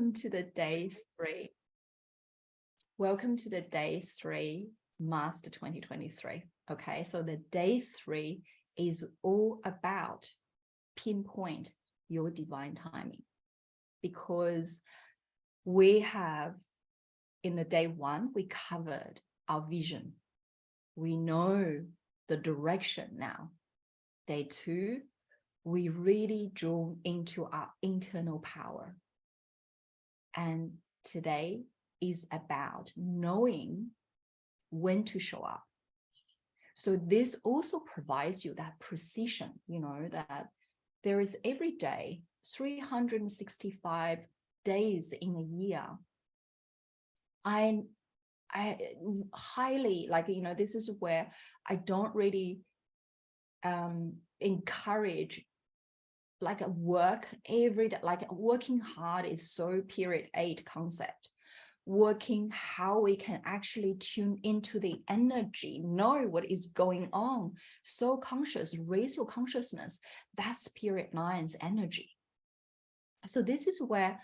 welcome to the day 3. Welcome to the day 3, Master 2023. Okay, so the day 3 is all about pinpoint your divine timing, because we have, in the day 1, we covered our vision. We know the direction now. Day 2, we really draw into our internal power. And today is about knowing when to show up. So this also provides you that precision, that there is every day, 365 days in a year. I highly, this is where I don't really encourage a work every day. Working hard is so period 8 concept. Working how we can actually tune into the energy, know what is going on, so conscious, raise your consciousness. That's period 9's energy. So this is where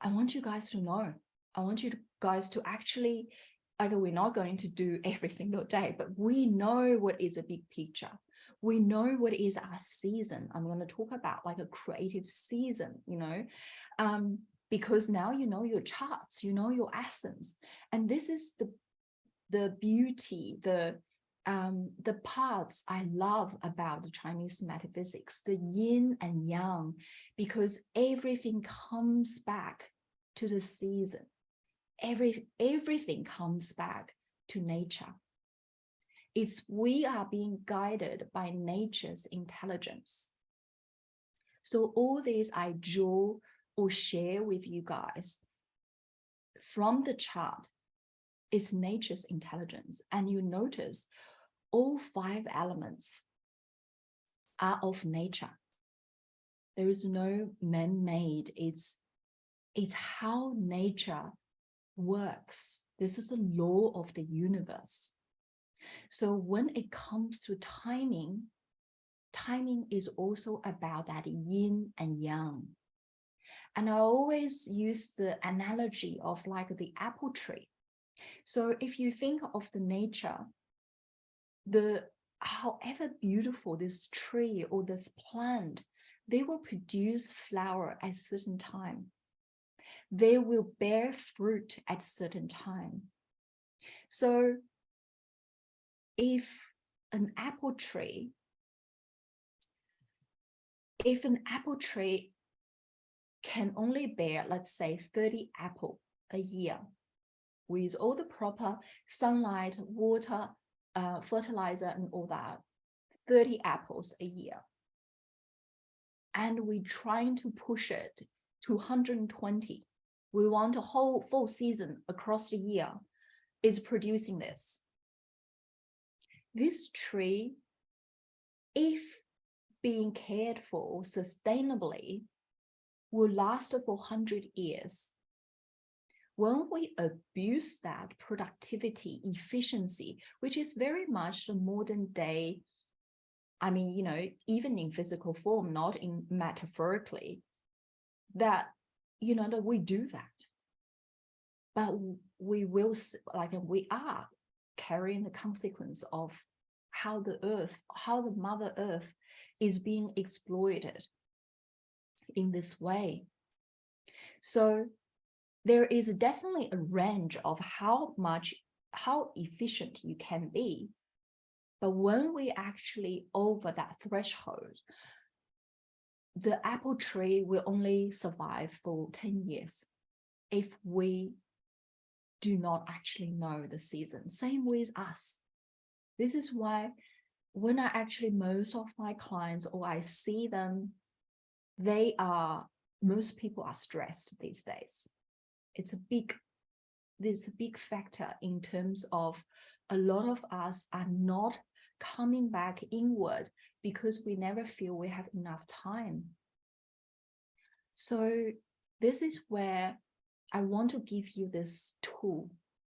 I want you guys to know. I want you guys to actually, we're not going to do every single day, but we know what is a big picture. We know what is our season. I'm going to talk about a creative season, because now you know your charts, you know your essence. And this is the beauty, the parts I love about the Chinese metaphysics, the yin and yang, because everything comes back to the season. Everything comes back to nature. We are being guided by nature's intelligence. So all these I draw or share with you guys from the chart is nature's intelligence. And you notice all 5 elements are of nature. There is no man-made. It's how nature works. This is the law of the universe. So when it comes to timing is also about that yin and yang. And I always use the analogy of the apple tree. So if you think of the nature, however beautiful this tree or this plant, they will produce flower at a certain time. They will bear fruit at a certain time. So if an apple tree can only bear, let's say, 30 apples a year, with all the proper sunlight, water, fertilizer, and all that, 30 apples a year, and we're trying to push it to 120. We want a whole full season across the year is producing this. This tree, if being cared for sustainably, will last for 100 years. When we abuse that productivity, efficiency, which is very much the modern day, even in physical form, not in metaphorically, that we do that. But we will, we are carrying the consequence of how the Mother Earth is being exploited in this way. So there is definitely a range of how efficient you can be. But when we actually over that threshold, the apple tree will only survive for 10 years if we do not actually know the season. Same with us. This is why when most of my clients, or I see them, most people are stressed these days. There's a big factor in terms of a lot of us are not coming back inward because we never feel we have enough time. So this is where I want to give you this tool.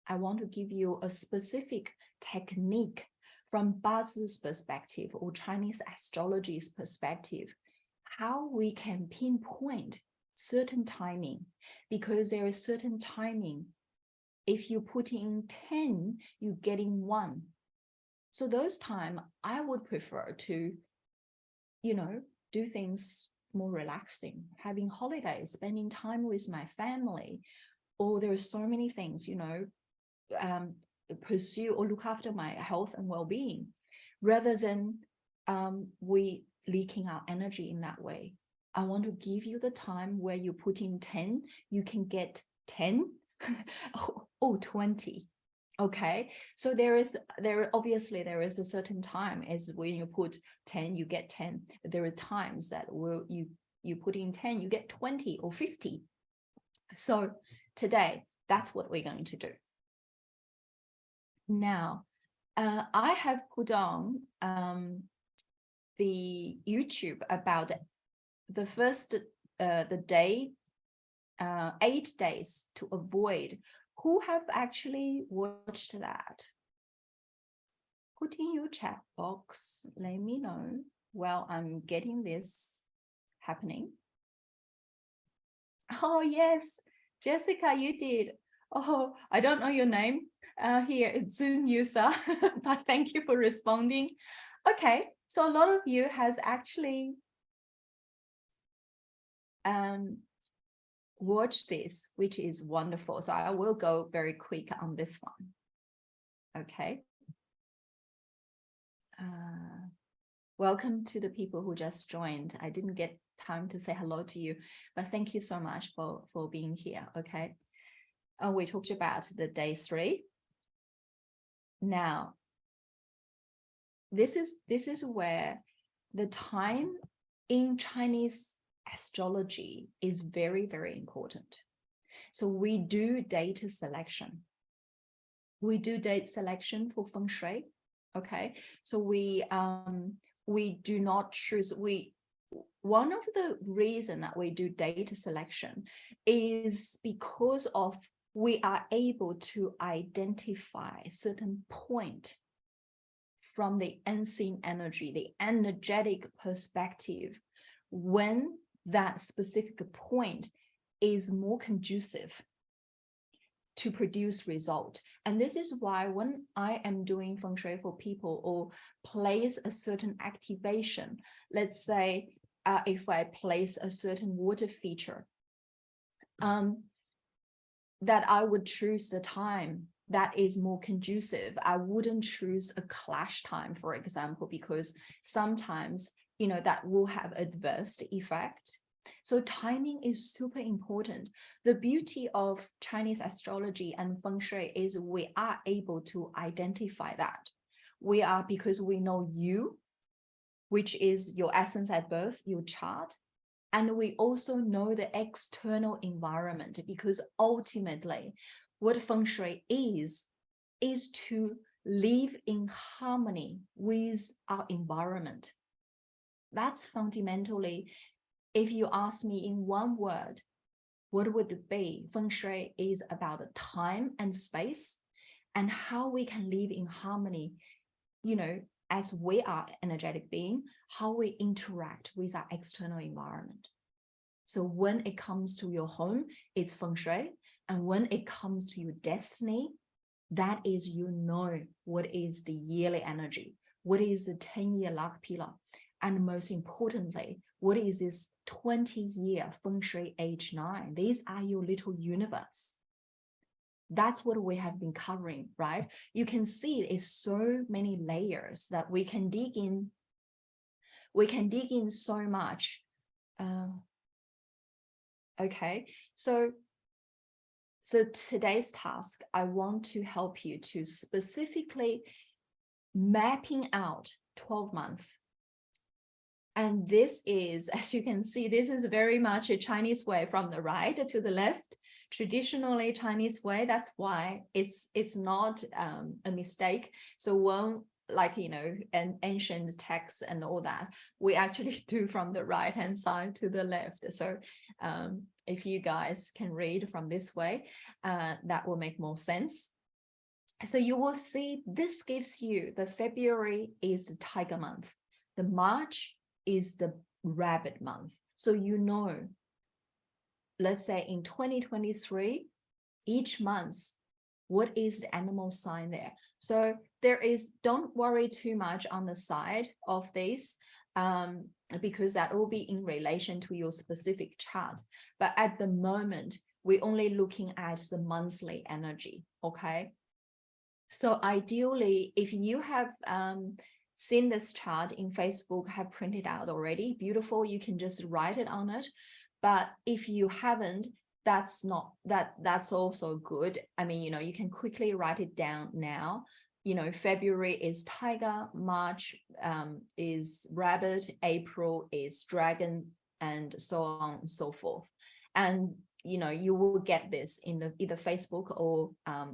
I want to give you a specific technique from Bazi's perspective or Chinese astrology's perspective, how we can pinpoint certain timing, because there is certain timing. If you put in 10, you get in 1. So those time I would prefer to, do things more relaxing, having holidays, spending time with my family, or there are so many things, pursue or look after my health and well-being, rather than we leaking our energy in that way. I want to give you the time where you put in 10, you can get 10 or 20. Okay, so obviously there is a certain time, as when you put 10, you get 10. There are times that you put in 10, you get 20 or 50. So today, that's what we're going to do. Now, I have put on the YouTube about the first the day, 8 days to avoid. Who have actually watched that? Put in your chat box, let me know. Well, I'm getting this happening. Oh yes, Jessica, you did. Oh, I don't know your name. Here, it's Zoom user, but thank you for responding. Okay, so a lot of you has actually watch this, which is wonderful. So I will go very quick on this one. Okay. Welcome to the people who just joined. I didn't get time to say hello to you, but thank you so much for being here. Okay. We talked about the day 3. Now, this is where the time in Chinese astrology is very, very important. So we do date selection. We do date selection for feng shui. Okay, so we do not choose. One of the reason that we do date selection is because of we are able to identify certain point from the unseen energy, the energetic perspective, when that specific point is more conducive to produce result. And this is why when I am doing feng shui for people or place a certain activation, let's say if I place a certain water feature, that I would choose the time that is more conducive. I wouldn't choose a clash time, for example, because sometimes that will have adverse effect. So timing is super important. The beauty of Chinese astrology and feng shui is we are able to identify that. Because we know you, which is your essence at birth, your chart, and we also know the external environment, because ultimately what feng shui is to live in harmony with our environment. That's fundamentally, if you ask me in one word, what would it be? Feng shui is about the time and space and how we can live in harmony, as we are energetic being, how we interact with our external environment. So when it comes to your home, it's feng shui. And when it comes to your destiny, that is, what is the yearly energy? What is the 10-year luck pillar? And most importantly, what is this 20-year feng shui age 9? These are your little universe. That's what we have been covering, right? You can see it is so many layers that we can dig in. We can dig in so much. Okay, so today's task, I want to help you to specifically mapping out 12 months. And this is, as you can see, this is very much a Chinese way from the right to the left, traditionally Chinese way. That's why it's not a mistake. So when, an ancient text and all that, we actually do from the right hand side to the left. So if you guys can read from this way, that will make more sense. So you will see this gives you the February is the tiger month. The March is the rabbit month. So let's say in 2023, each month, what is the animal sign there? So there is, don't worry too much on the side of this, because that will be in relation to your specific chart. But at the moment, we're only looking at the monthly energy, okay? So ideally, if you have seen this chart in Facebook, have printed out already, beautiful, you can just write it on it. But if you haven't, that's also good. I mean, you know, you can quickly write it down now. You know, February is tiger, March is rabbit, April is dragon, and so on and so forth. And you know, you will get this in the either Facebook or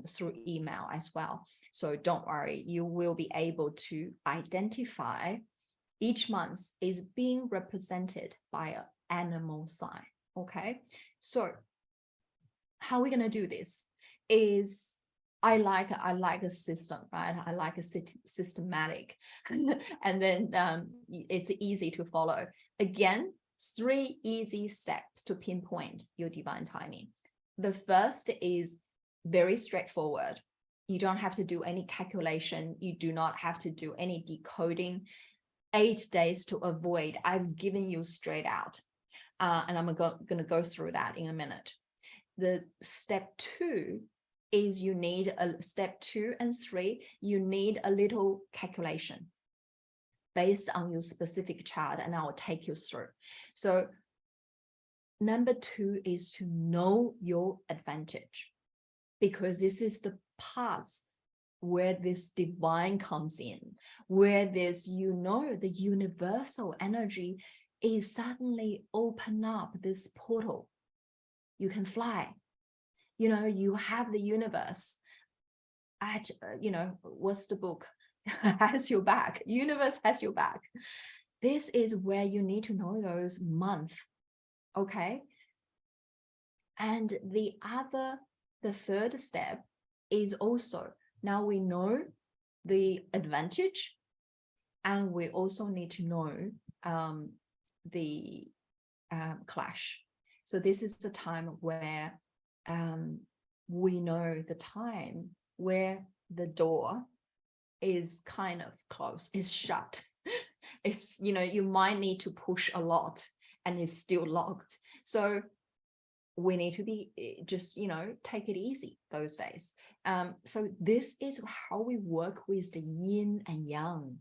through email as well. So don't worry, you will be able to identify each month is being represented by an animal sign. Okay, so how we're gonna do this is I like a system, right? I like a systematic, and then it's easy to follow. Again, 3 easy steps to pinpoint your divine timing. The first is very straightforward. You don't have to do any calculation. You do not have to do any decoding. 8 days to avoid, I've given you straight out. And I'm going to go through that in a minute. The step 2 is you need step 2 and 3, you need a little calculation based on your specific chart, and I will take you through. So number 2 is to know your advantage, because this is the parts where this divine comes in, where this, you know, the universal energy is suddenly open up this portal. You can fly. You know, you have the universe at, you know, what's the book? Has your back. Universe has your back. This is where you need to know those months, okay? And the third step is also, now we know the advantage, and we also need to know the clash. So this is the time where we know the time where the door is kind of closed, is shut. It's, you know, you might need to push a lot and it's still locked. So we need to be just, you know, take it easy those days. So this is how we work with the yin and yang,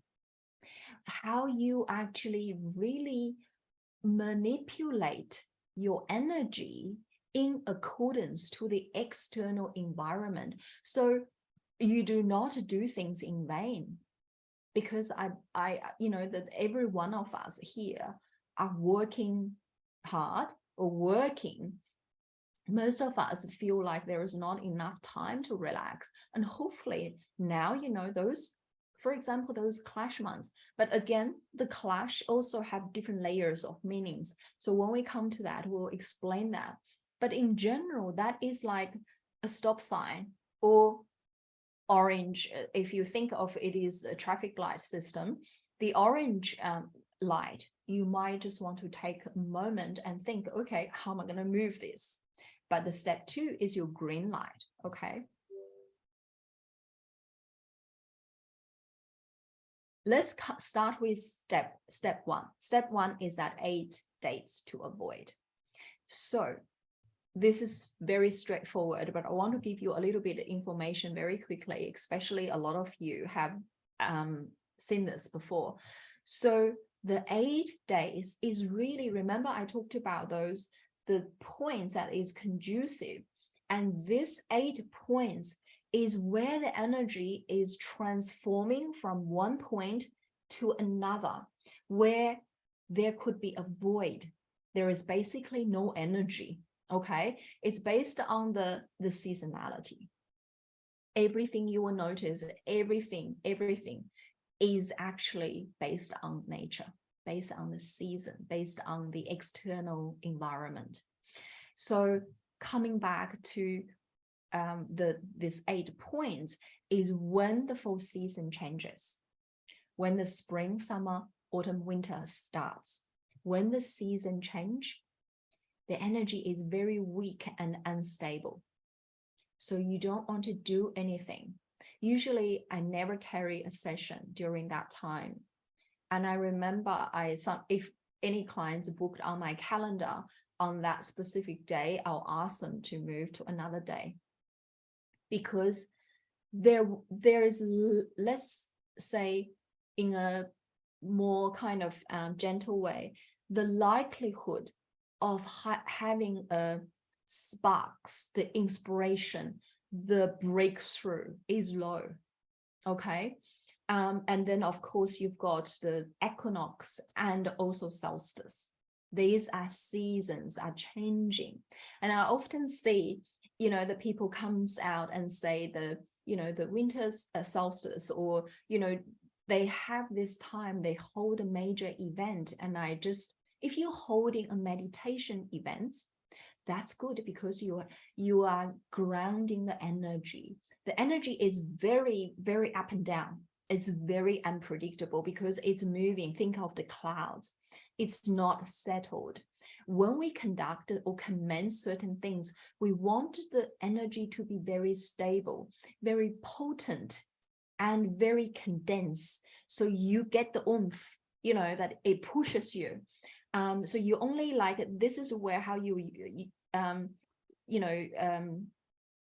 how you actually really manipulate your energy in accordance to the external environment. So you do not do things in vain, because I you know, that every one of us here are working hard or working. Most of us feel like there is not enough time to relax. And hopefully now, you know, those, for example, those clash months. But again, the clash also have different layers of meanings. So when we come to that, we'll explain that. But in general, that is like a stop sign or orange. If you think of it is a traffic light system, the orange light, you might just want to take a moment and think, okay, how am I going to move this? But the step 2 is your green light, okay? Let's start with step 1. Step 1 is that 8 dates to avoid. So this is very straightforward, but I want to give you a little bit of information very quickly, especially a lot of you have seen this before. So the 8 days is really, remember I talked about those, the points that is conducive, and this 8 points is where the energy is transforming from one point to another, where there could be a void. There is basically no energy, okay? It's based on the seasonality. Everything you will notice, everything is actually based on nature, based on the season, based on the external environment. So coming back to this 8 points is when the full season changes, when the spring, summer, autumn, winter starts. When the season change, the energy is very weak and unstable. So you don't want to do anything. Usually I never carry a session during that time. And I remember if any clients booked on my calendar on that specific day, I'll ask them to move to another day. Because there is, let's say, in a more kind of gentle way, the likelihood of having a sparks, the inspiration, the breakthrough is low. Okay. And then of course you've got the equinox and also solstice. These are seasons are changing. And I often see, the people comes out and say the winter's solstice, or, they have this time, they hold a major event. And if you're holding a meditation event, that's good, because you are grounding the energy. The energy is very, very up and down. It's very unpredictable because it's moving. Think of the clouds. It's not settled. When we conduct or commence certain things, we want the energy to be very stable, very potent, and very condensed. So you get the oomph, that it pushes you. So you only this is where how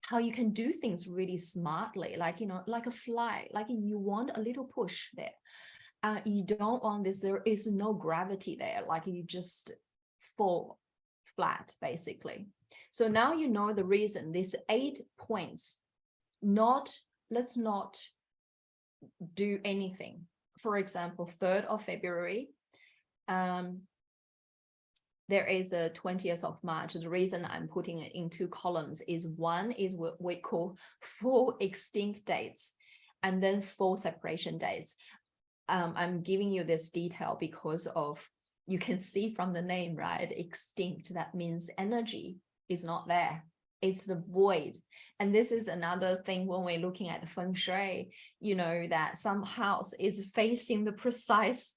how you can do things really smartly, like a fly, like you want a little push there. You don't want this, there is no gravity there, like you just fall flat, basically. So now you know the reason, these 8 points, let's not do anything. For example, 3rd of February, there is a 20th of March. The reason I'm putting it in 2 columns is one is what we call 4 extinct dates, and then 4 separation dates. I'm giving you this detail because you can see from the name, right? Extinct, that means energy is not there. It's the void. And this is another thing when we're looking at the feng shui, that some house is facing the precise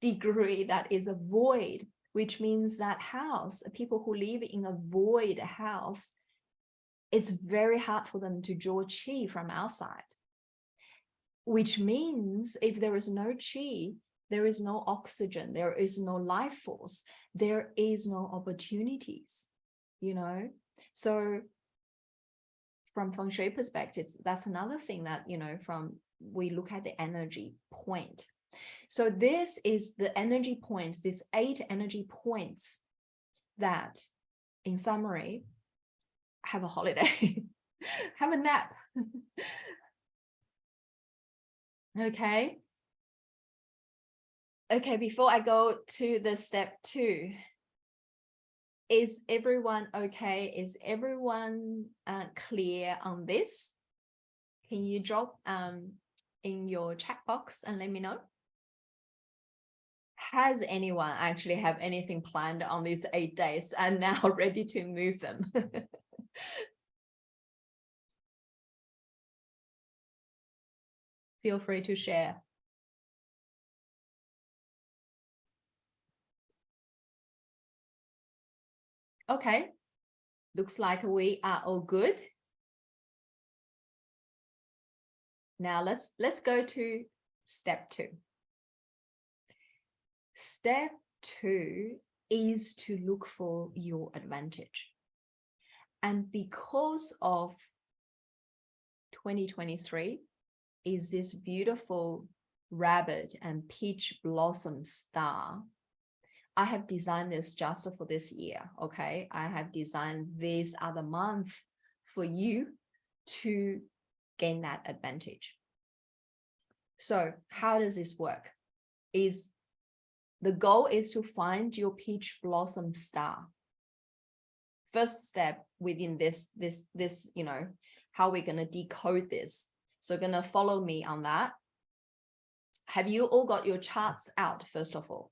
degree that is a void, which means that house, people who live in a void house, it's very hard for them to draw qi from outside. Which means if there is no qi, there is no oxygen, there is no life force, there is no opportunities, So from feng shui perspective, that's another thing that, we look at the energy point. So this is the energy point, these 8 energy points that, in summary, have a holiday, have a nap. Okay. Okay, before I go to the step 2, is everyone okay? Is everyone clear on this? Can you drop in your chat box and let me know? Has anyone actually have anything planned on these 8 days and now ready to move them? Feel free to share. Okay, looks like we are all good. Now let's go to step 2. Step 2 is to look for your advantage. And because of 2023 is this beautiful rabbit and peach blossom star, I have designed this just for this year, okay? I have designed this other month for you to gain that advantage. So how does this work? The goal is to find your peach blossom star. First step within this, how we're going to decode this. So going to follow me on that. Have you all got your charts out, first of all?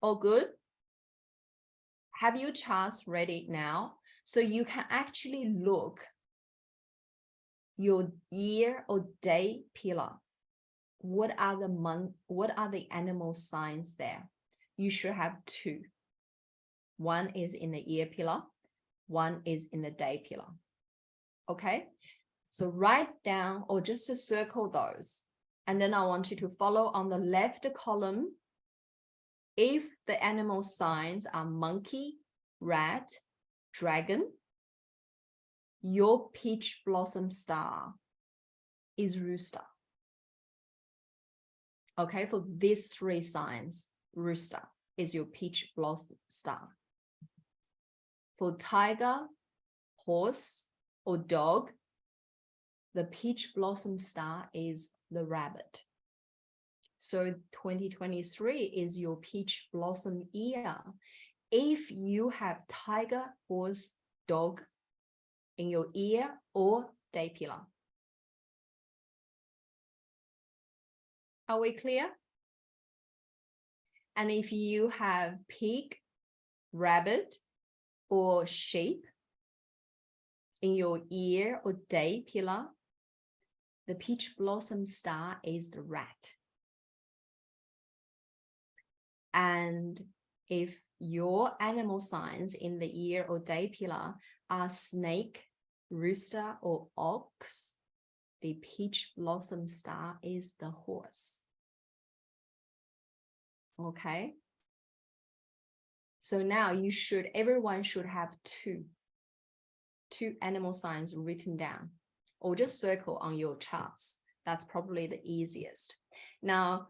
All good? Have your charts ready now? So you can actually look your year or day pillar. What are the animal signs there? you should have two. One is in the year pillar, one is in the day pillar. Okay, so write down or just to circle those. And then I want you to follow on the left column. If the animal signs are monkey, rat, dragon, your peach blossom star is rooster. Okay, for these three signs, rooster is your peach blossom star. For tiger, horse, or dog, the peach blossom star is the rabbit. So 2023 is your peach blossom year. If you have tiger, horse, dog in your year or day pillar. Are we clear? And if you have pig, rabbit, or sheep in your year or day pillar, the peach blossom star is the rat. And if your animal signs in the year or day pillar are snake, rooster, or ox, the peach blossom star is the horse. Okay. So now everyone should have two animal signs written down, or just circle on your charts. That's probably the easiest. Now,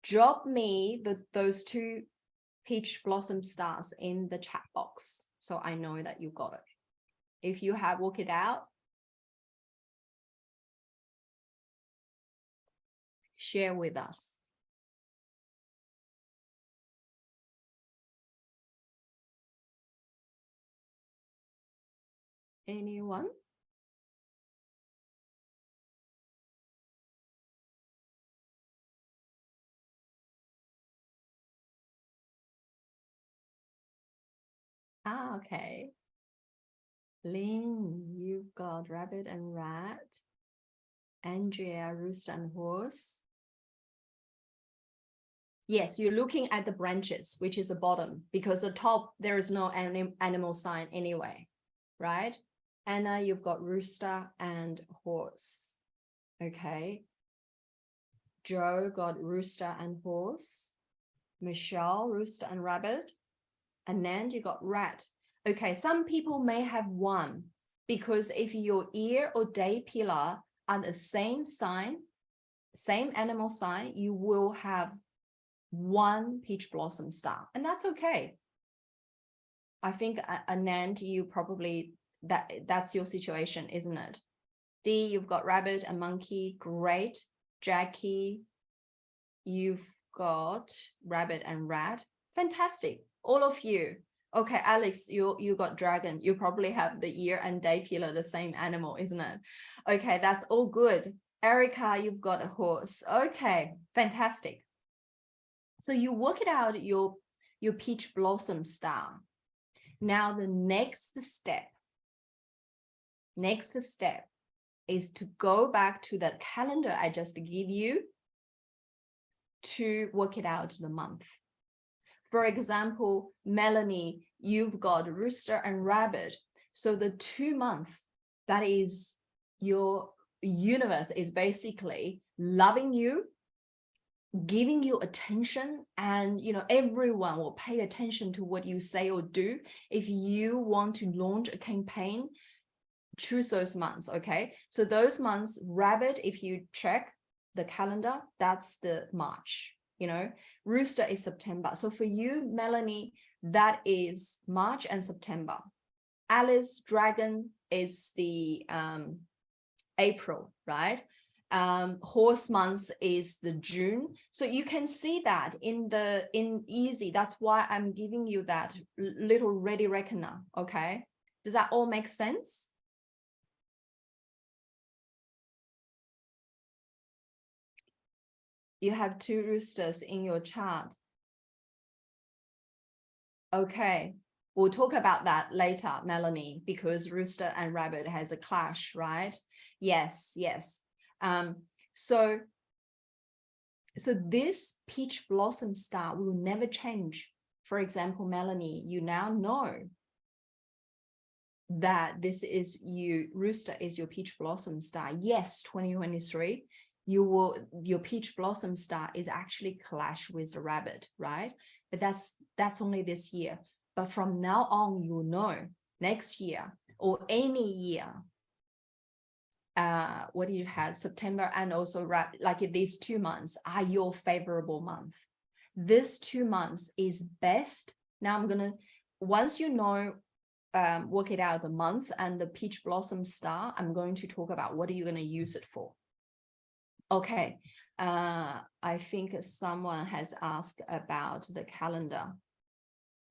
drop me those two peach blossom stars in the chat box so I know that you got it. If you have worked it out, share with us. Anyone? Okay. Lynn, you've got rabbit and rat. Andrea, rooster and horse. Yes, you're looking at the branches, which is the bottom, because the top, there is no animal sign anyway, right? Anna, you've got rooster and horse. Okay. Joe got rooster and horse. Michelle, rooster and rabbit. Anand, you got rat. Okay, some people may have one, because if your year or day pillar are the same sign, same animal sign, you will have one peach blossom star, and that's okay. I think Anand, you probably, that's your situation, isn't it? D, you've got rabbit and monkey, great. Jackie, you've got rabbit and rat, fantastic. All of you. Okay, Alex, you got dragon. You probably have the year and day pillar, the same animal, isn't it? Okay, that's all good. Erica, you've got a horse. Okay, fantastic. So you work it out your peach blossom star. Now the next step is to go back to that calendar I just gave you to work it out the month. For example, Melanie, you've got rooster and rabbit. So the 2 months, that is your universe is basically loving you, giving you attention, and everyone will pay attention to what you say or do. If you want to launch a campaign, choose those months. Okay, so those months, rabbit, if you check the calendar, that's the March. Rooster is September. So for you, Melanie, that is March and September. Alice, dragon is the April, right? Horse months is the June. So you can see that in easy. That's why I'm giving you that little ready reckoner. Okay, does that all make sense? You have 2 roosters in your chart. Okay, we'll talk about that later, Melanie, because rooster and rabbit has a clash, right? Yes. So So this peach blossom star will never change. For example, Melanie, you now know that this is you, Rooster is your peach blossom star. Yes, 2023, your peach blossom star is actually clash with the rabbit, right? But that's only this year. But from now on, you know, next year or any year, what do you have? September and also like these 2 months are your favorable month. This 2 months is best. Now I'm gonna, once you know, work it out the month and the peach blossom star, I'm going to talk about what are you going to use it for. Okay, I think someone has asked about the calendar.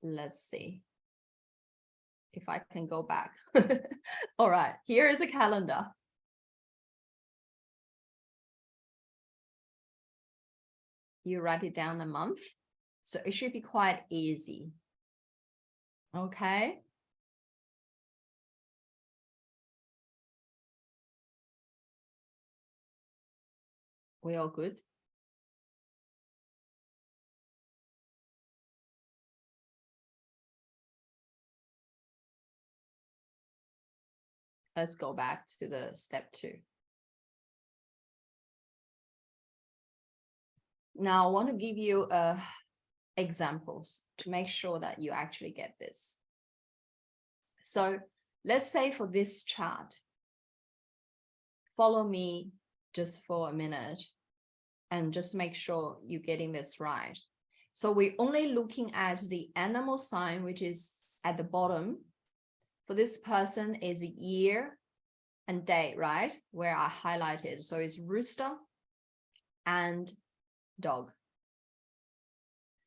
Let's see if I can go back. All right, here is a calendar. You write it down a month, so it should be quite easy. Okay. We all good? Let's go back to the step 2. Now I want to give you examples to make sure that you actually get this. So let's say for this chart, follow me just for a minute and just make sure you're getting this right. So we're only looking at the animal sign, which is at the bottom. For this person is year and day, right? Where I highlighted. So it's rooster and dog.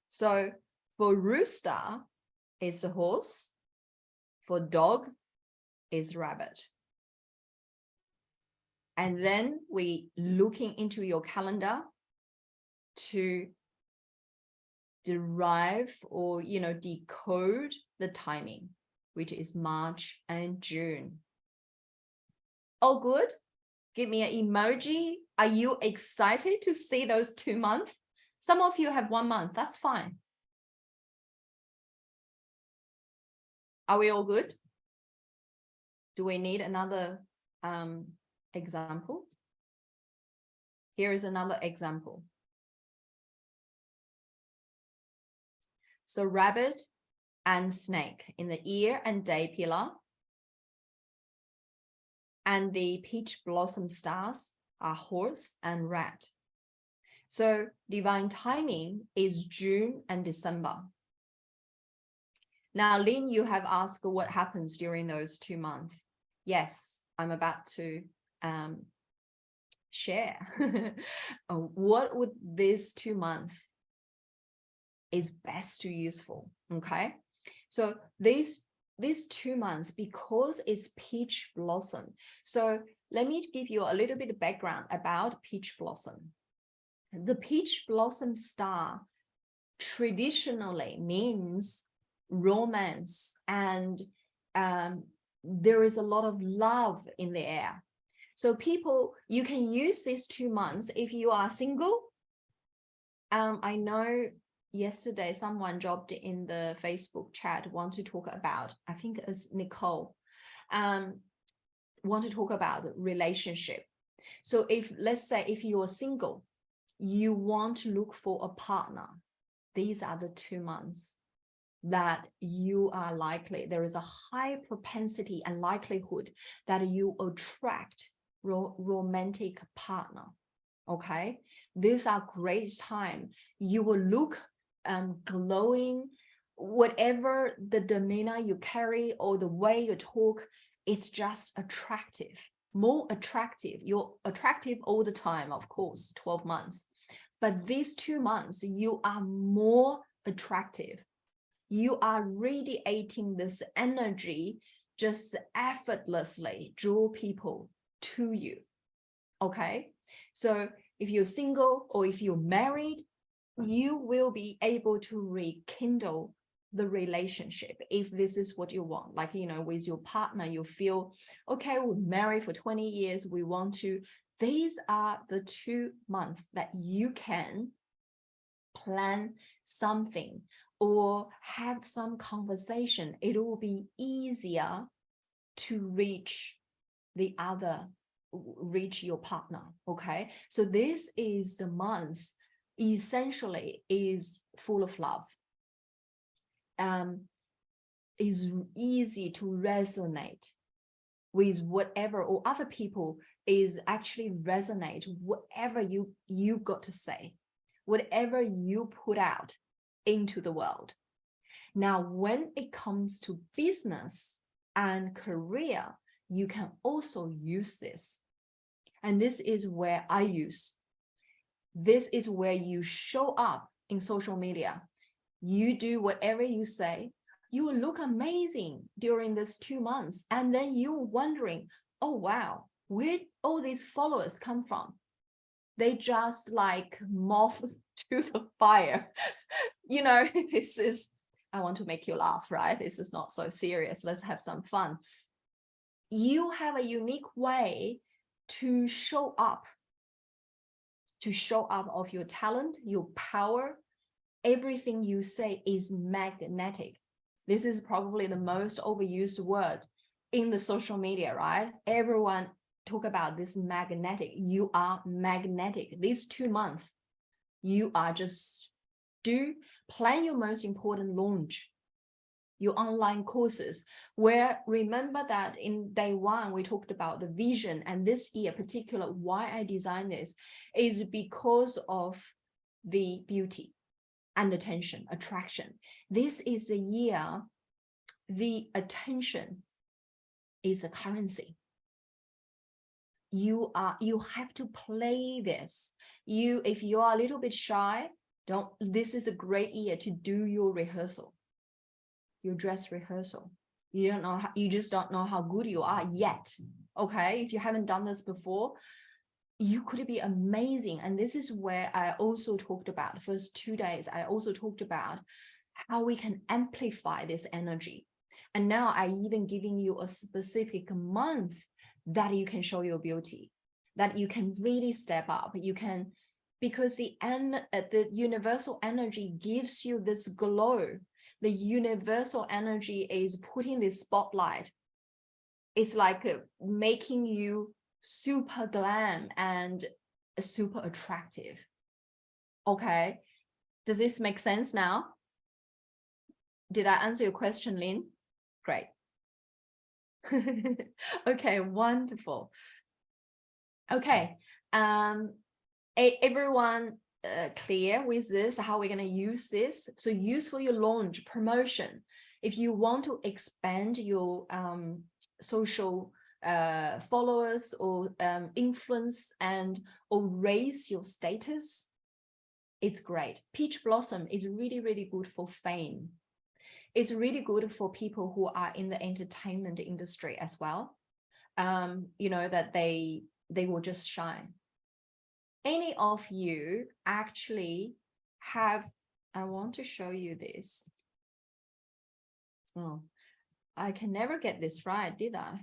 So for rooster is the horse. For dog is rabbit. And then we looking into your calendar to derive or, you know, decode the timing, which is March and June. Oh, good. Give me an emoji. Are you excited to see those 2 months? Some of you have 1 month. That's fine. Are we all good? Do we need another example? Here is another example. So rabbit and snake in the year and day pillar. And the peach blossom stars are horse and rat. So divine timing is June and December. Now, Lynn, you have asked what happens during those 2 months. Yes, I'm about to share. What would this 2 months is best to useful, okay? So these 2 months, because it's peach blossom. So let me give you a little bit of background about peach blossom. The peach blossom star traditionally means romance and there is a lot of love in the air. So people, you can use these 2 months if you are single. I know yesterday someone dropped in the Facebook chat want to talk about, I think it's Nicole, want to talk about relationship. So if, let's say, if you are single, you want to look for a partner, these are the 2 months that you are likely, there is a high propensity and likelihood that you attract romantic partner. Okay, these are great time. You will look glowing, whatever the demeanor you carry or the way you talk, it's just attractive, more attractive. You're attractive all the time, of course, 12 months. But these 2 months, you are more attractive. You are radiating this energy, just effortlessly draw people to you. Okay, so if you're single or if you're married, you will be able to rekindle the relationship if this is what you want. Like, you know, with your partner, you feel, okay, we're married for 20 years. We want to these are the 2 months that you can plan something or have some conversation. It will be easier to reach your partner. Okay, so this is the month essentially is full of love. Is easy to resonate with whatever, or other people is actually resonate whatever you got to say, whatever you put out into the world. Now, when it comes to business and career, you can also use this. And this is where I use. This is where you show up in social media. You do whatever you say. You will look amazing during this 2 months. And then you're wondering, oh, wow, where all these followers come from? They just like moth to the fire. You know, this is, I want to make you laugh, right? This is not so serious. Let's have some fun. You have a unique way to show up of your talent, your power. Everything you say is magnetic. This is probably the most overused word in the social media, right? Everyone talk about this magnetic. You are magnetic. These 2 months, you are just plan your most important launch, your online courses, where remember that in day 1, we talked about the vision, and this year particular, why I designed this is because of the beauty and attention, attraction. This is a year, the attention is a currency. You have to play this. If you are a little bit shy, this is a great year to do your rehearsal, your dress rehearsal. You just don't know how good you are yet. Okay, if you haven't done this before, you could be amazing. And this is where I also talked about the first 2 days. I also talked about how we can amplify this energy. And now I even giving you a specific month that you can show your beauty, that you can really step up. You can, because the universal energy gives you this glow. The universal energy is putting this spotlight. It's like making you super glam and super attractive. Okay, does this make sense now? Did I answer your question, Lynn? Great. Okay, wonderful. Okay, everyone clear with this, how we're going to use this? So use for your launch, promotion. If you want to expand your social followers or influence or raise your status, it's great. Peach blossom is really, really good for fame. It's really good for people who are in the entertainment industry as well. You know, that they will just shine. Any of you actually have, I want to show you this. Oh, I can never get this right, did I?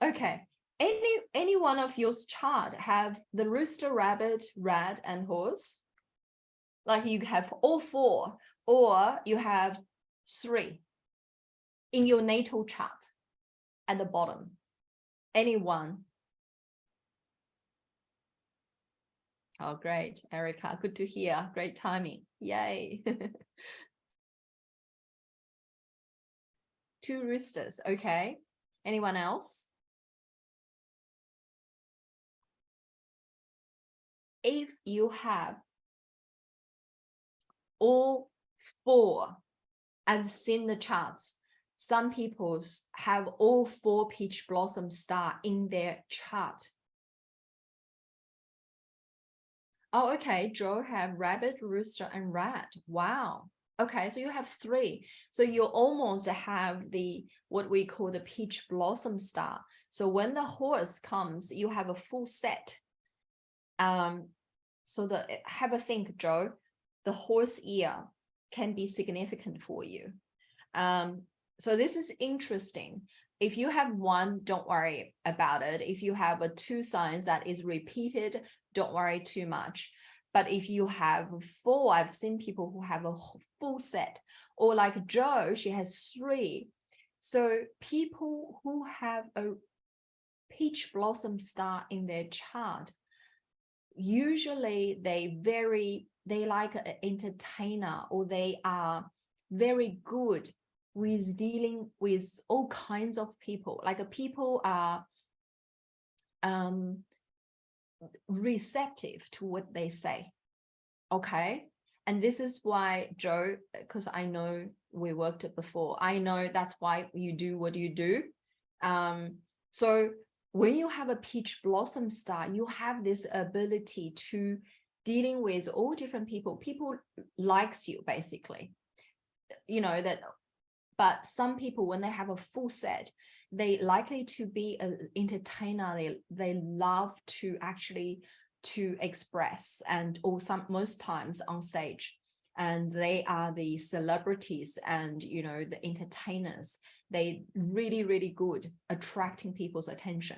Okay, any one of your chart have the rooster, rabbit, rat, and horse? Like you have all 4, or you have 3 in your natal chart at the bottom. Anyone? Oh, great, Erica, good to hear. Great timing. Yay. 2 roosters, okay. Anyone else? If you have all 4, I've seen the charts. Some people have all 4 peach blossom star in their chart. Oh, okay. Joe have rabbit, rooster, and rat. Wow. Okay, so you have 3. So you almost have what we call the peach blossom star. So when the horse comes, you have a full set. So have a think, Joe. The horse ear can be significant for you. So this is interesting. if you have one, don't worry about it. If you have a 2 signs that is repeated, don't worry too much. But if you have 4, I've seen people who have a full set, or like Jo, she has 3. So people who have a peach blossom star in their chart, usually they like an entertainer, or they are very good with dealing with all kinds of people. Like people are receptive to what they say. Okay. And this is why, Jo, because I know we worked it before, I know that's why you do what you do. So when you have a peach blossom star, you have this ability to dealing with all different people. People likes you, basically. You know that, but some people, when they have a full set, they likely to be an entertainer. They love to actually to express, and or most times on stage, and they are the celebrities and, you know, the entertainers. They really, really good attracting people's attention.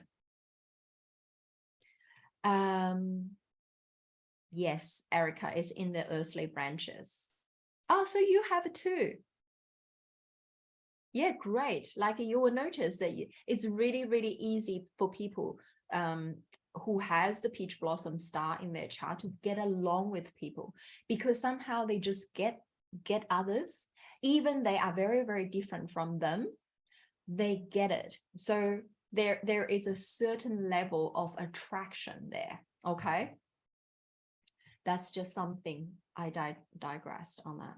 Yes, Erica is in the earthly branches. Oh, so you have it too. Yeah, great. Like you will notice that it's really, really easy for people who has the peach blossom star in their chart to get along with people, because somehow they just get others, even they are very, very different from them, they get it. So there is a certain level of attraction there. Okay, that's just something I digressed on that.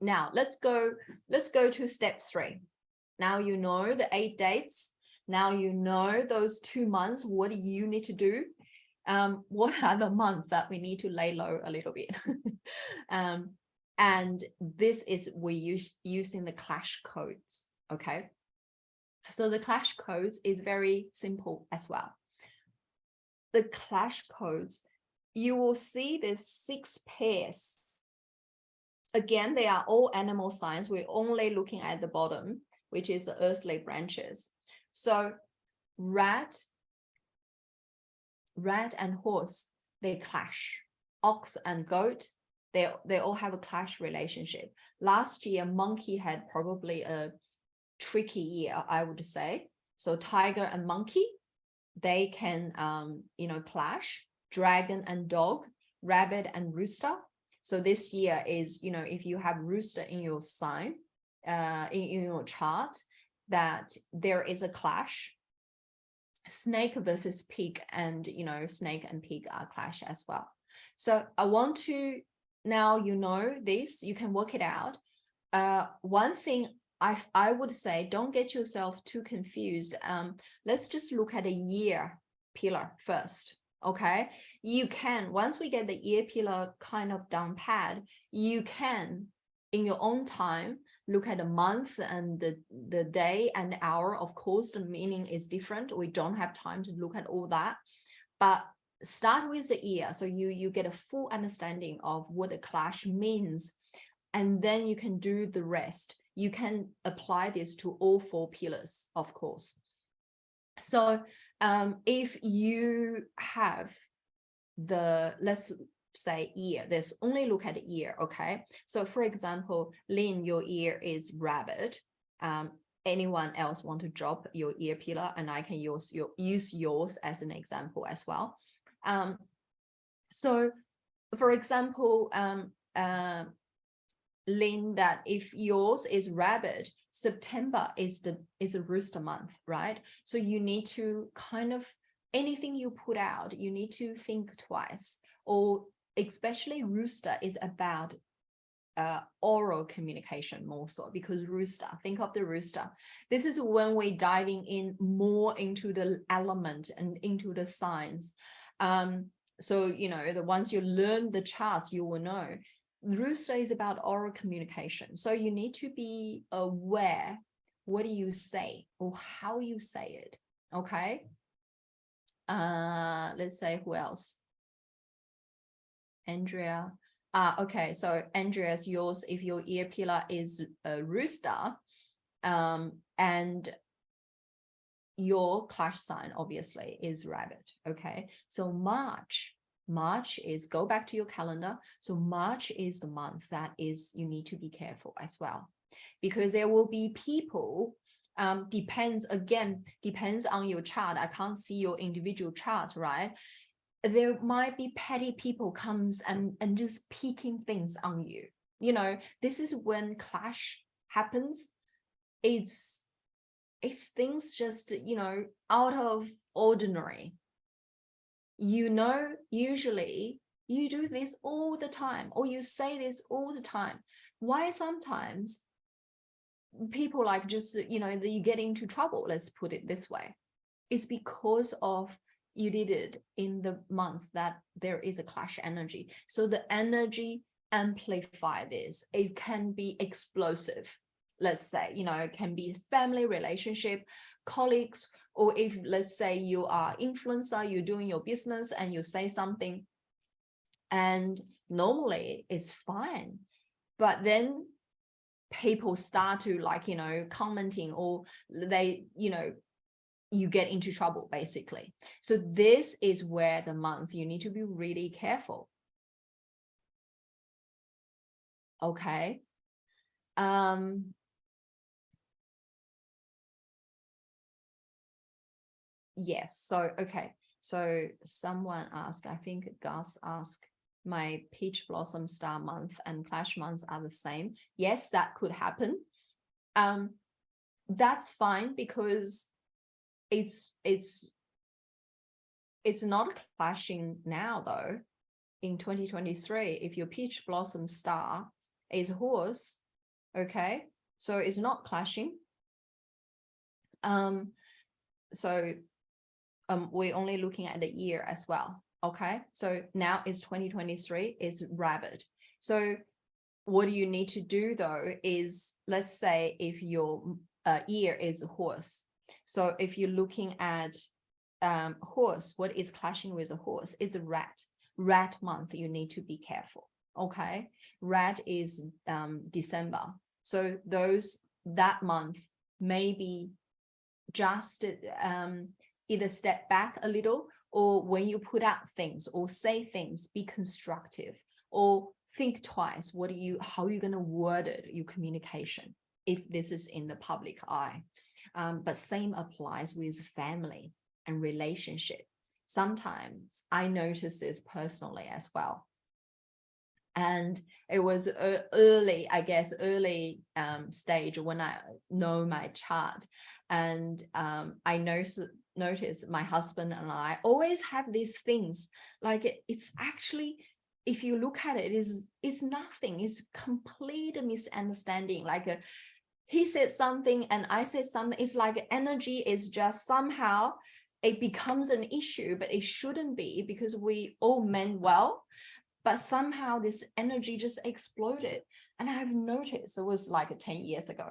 Now let's go to step 3. Now you know the 8 dates. Now you know those 2 months. What do you need to do? What are the months that we need to lay low a little bit? And this is we using the clash codes. Okay, so the clash codes is very simple as well. The clash codes, you will see there's 6 pairs. Again, they are all animal signs. We're only looking at the bottom, which is the earthly branches. So rat and horse, they clash. Ox and goat, they all have a clash relationship. Last year, monkey had probably a tricky year, I would say. So tiger and monkey, they can clash. Dragon and dog, rabbit and rooster. So this year is, if you have rooster in your sign, in your chart, that there is a clash. Snake versus pig, and snake and pig are clash as well. So I want to, now this, you can work it out. One thing I would say, don't get yourself too confused. Let's just look at a year pillar first. Okay, you can, once we get the year pillar kind of down pat, you can in your own time look at a month and the day and hour. Of course, the meaning is different. We don't have time to look at all that, but start with the year, so you get a full understanding of what the clash means, and then you can do the rest. You can apply this to all 4 pillars, of course. So if you have the, let's say, year, let's only look at the year. Okay, so for example, Lynn, your year is rabbit. Anyone else want to drop your year pillar, and I can use yours as an example as well. So for example, Lynn, that if yours is rabbit, September is a rooster month, right? So you need to kind of, anything you put out, you need to think twice. Or especially rooster is about oral communication more so, because rooster, think of the rooster. This is when we're diving in more into the element and into the signs. So the once you learn the charts, you will know rooster is about oral communication. So you need to be aware, what do you say or how you say it. Okay, let's say, who else? Andrea. Okay, so Andrea's, yours, if your ear pillar is a rooster, And your clash sign obviously is rabbit. Okay, so March is, go back to your calendar. So March is the month that is, you need to be careful as well, because there will be people, depends on your chart. I can't see your individual chart, right? There might be petty people comes and just picking things on you. You know, this is when clash happens. It's things just, you know, out of ordinary. You know, usually you do this all the time, or you say this all the time. Why sometimes people like just, you know, you get into trouble, let's put it this way. It's because of you did it in the months that there is a clash energy. So the energy amplify this. It can be explosive. Let's say, you know, it can be family relationship, colleagues, or if, let's say, you are influencer, you're doing your business and you say something and normally it's fine, but then people start to, like, you know, commenting, or they, you know, you get into trouble basically. So this is where the month you need to be really careful. Okay. Yes. So, okay. So someone asked, I think Gus asked, my peach blossom star month and clash months are the same. Yes, that could happen. That's fine, because it's not clashing now though. In 2023, if your peach blossom star is horse, okay, so it's not clashing. So we're only looking at the year as well. Okay, so now it's 2023 is rabbit. So what you need to do though is, let's say if your year is horse, so if you're looking at horse, what is clashing with a horse? It's a rat month. You need to be careful. Okay, rat is December, so that month maybe just either step back a little, or when you put out things or say things, be constructive, or think twice. How are you going to word it, your communication, if this is in the public eye? But same applies with family and relationship. Sometimes I notice this personally as well. And it was early stage when I know my chart. And I notice my husband and I always have these things, like it's actually, if you look at it, it's nothing. It's complete misunderstanding. Like he said something and I said something. It's like energy is just somehow, it becomes an issue, but it shouldn't be, because we all meant well. But somehow this energy just exploded. And I've noticed, it was like 10 years ago,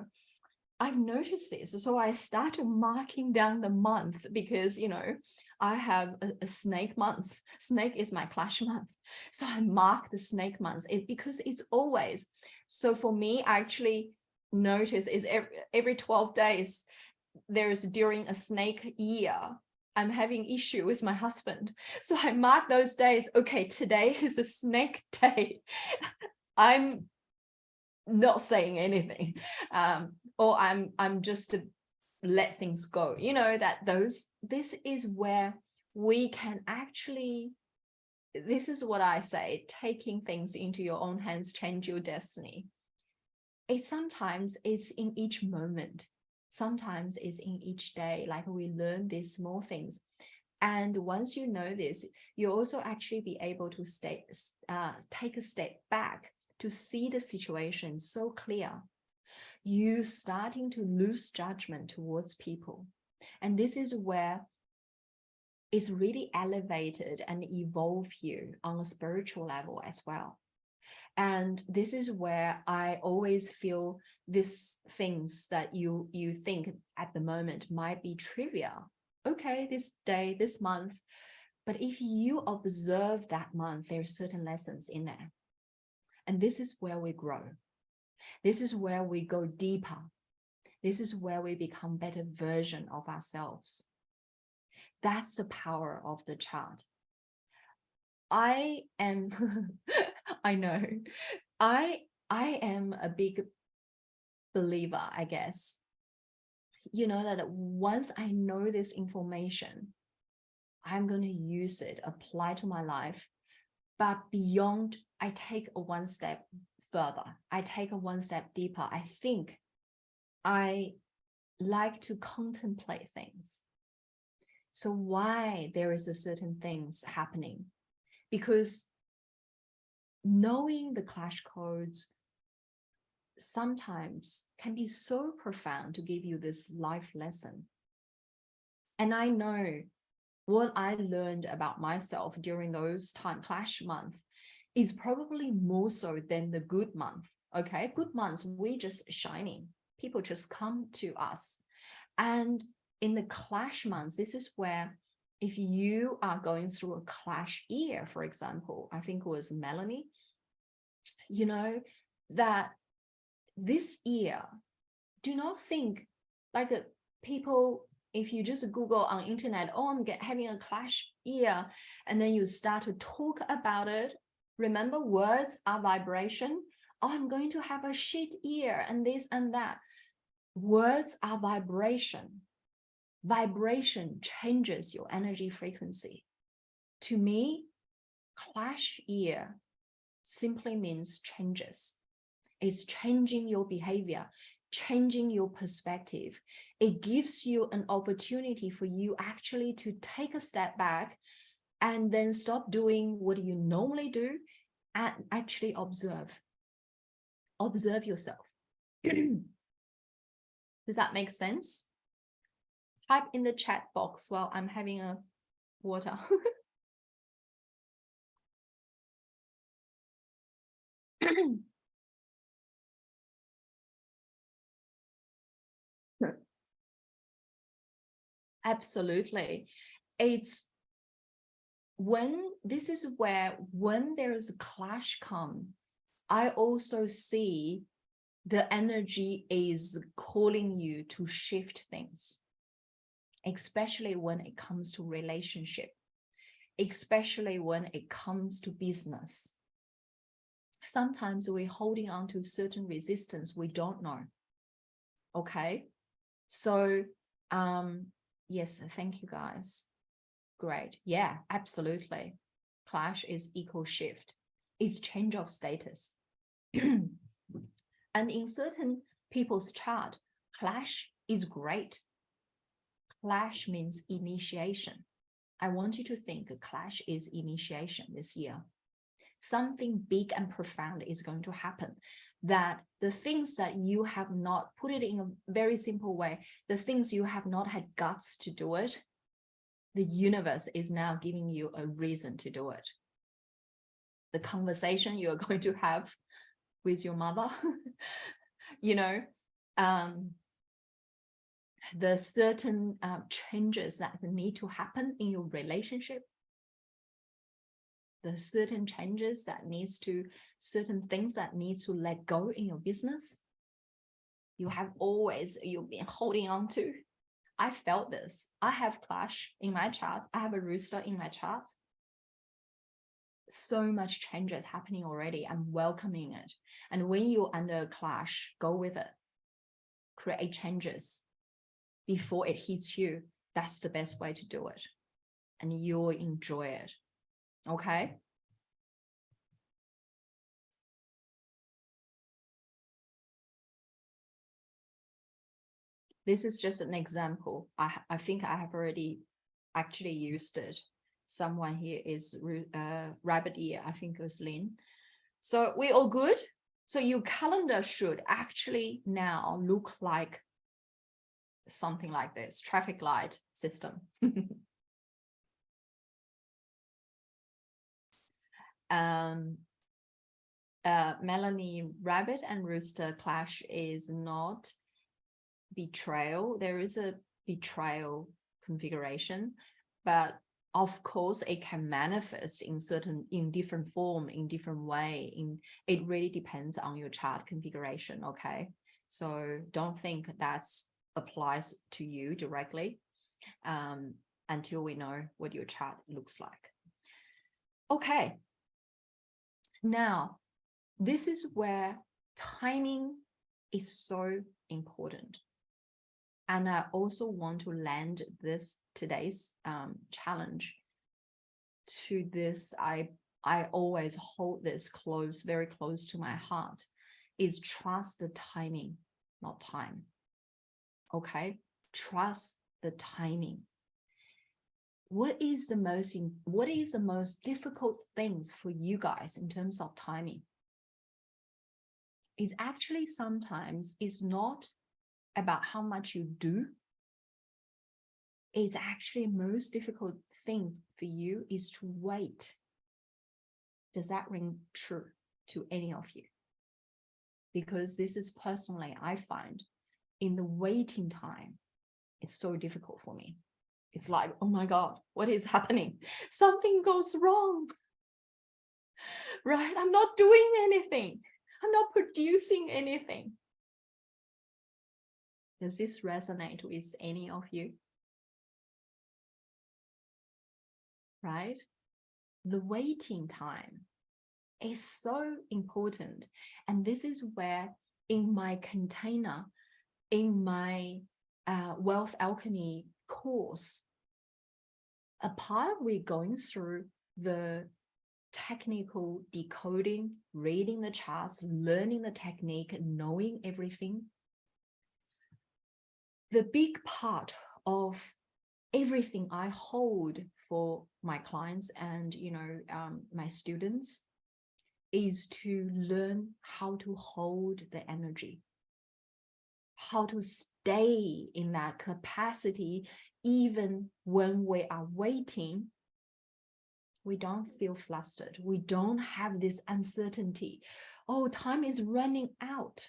I've noticed this. So I started marking down the month, because, you know, I have a snake month. Snake is my clash month. So I mark the snake months because it's always. So for me, I actually notice is every 12 days, there's during a snake year, I'm having issue with my husband. So I mark those days. Okay, today is a snake day. I'm not saying anything. Or I'm just to let things go. You know, this is where we can actually, this is what I say, taking things into your own hands, change your destiny. Sometimes it's in each moment. Sometimes it's in each day, like we learn these small things. And once you know this, you also actually be able to take a step back to see the situation so clear. You starting to lose judgment towards people. And this is where it's really elevated and evolve you on a spiritual level as well. And this is where I always feel these things that you think at the moment might be trivial. Okay, this day, this month. But if you observe that month, there are certain lessons in there. And this is where we grow. This is where we go deeper. This is where we become better version of ourselves. That's the power of the chart. I am, I know, I am a big believer, I guess, that once I know this information, I'm going to use it, apply to my life. But beyond, I take a one step further. I take a one step deeper. I think I like to contemplate things. So why there is a certain things happening? Because knowing the clash codes sometimes can be so profound to give you this life lesson. And I know what I learned about myself during those time clash months is probably more so than the good month. Okay, good months, we just shining. People just come to us. And in the clash months, this is where if you are going through a clash year, for example, I think it was Melanie, that this year, do not think like people, if you just Google on internet, oh, I'm having a clash year, and then you start to talk about it. Remember, words are vibration. Oh, I'm going to have a shit year and this and that. Words are vibration. Vibration changes your energy frequency. To me, clash year simply means changes. It's changing your behavior, changing your perspective. It gives you an opportunity for you actually to take a step back and then stop doing what you normally do and actually observe. Observe yourself. Does that make sense? Type in the chat box while I'm having a water. Absolutely. It's this is where when there is a clash come, I also see the energy is calling you to shift things, especially when it comes to relationship, especially when it comes to business. Sometimes we're holding on to certain resistance we don't know. Okay, so yes, thank you guys. Great. Yeah, absolutely. Clash is equal shift. It's change of status. And in certain people's chart, clash is great. Clash means initiation. I want you to think a clash is initiation this year. Something big and profound is going to happen. That the things that you have not, put it in a very simple way, the things you have not had guts to do it, the universe is now giving you a reason to do it. The conversation you're going to have with your mother, the certain changes that need to happen in your relationship, the certain changes that certain things that needs to let go in your business, you've been holding on to. I felt this. I have clash in my chart. I have a rooster in my chart. So much changes happening already. I'm welcoming it. And when you're under a clash, go with it. Create changes before it hits you. That's the best way to do it. And you'll enjoy it. Okay? This is just an example. I think I have already actually used it. Someone here is rabbit ear. I think it was Lynn. So we all good? So your calendar should actually now look like something like this, traffic light system. Melanie, rabbit and rooster clash is not betrayal. There is a betrayal configuration, but of course it can manifest in different form, in different way. It really depends on your chart configuration. Okay, So don't think that applies to you directly until we know what your chart looks like. Okay. Now, this is where timing is so important. And I also want to land today's challenge to this. I always hold this very close to my heart, is trust the timing, not time. Okay? Trust the timing. What is the most difficult things for you guys in terms of timing? Is actually sometimes is not about how much you do. It's actually most difficult thing for you is to wait. Does that ring true to any of you? Because this is personally, I find in the waiting time, it's so difficult for me. It's like, oh my God, what is happening? Something goes wrong, right? I'm not doing anything. I'm not producing anything. Does this resonate with any of you? Right? The waiting time is so important. And this is where in my container, in my Wealth Alchemy course, apart we're going through the technical decoding, reading the charts, learning the technique, knowing everything. The big part of everything I hold for my clients and my students is to learn how to hold the energy, how to stay in that capacity even when we are waiting. We don't feel flustered. We don't have this uncertainty. Oh, time is running out.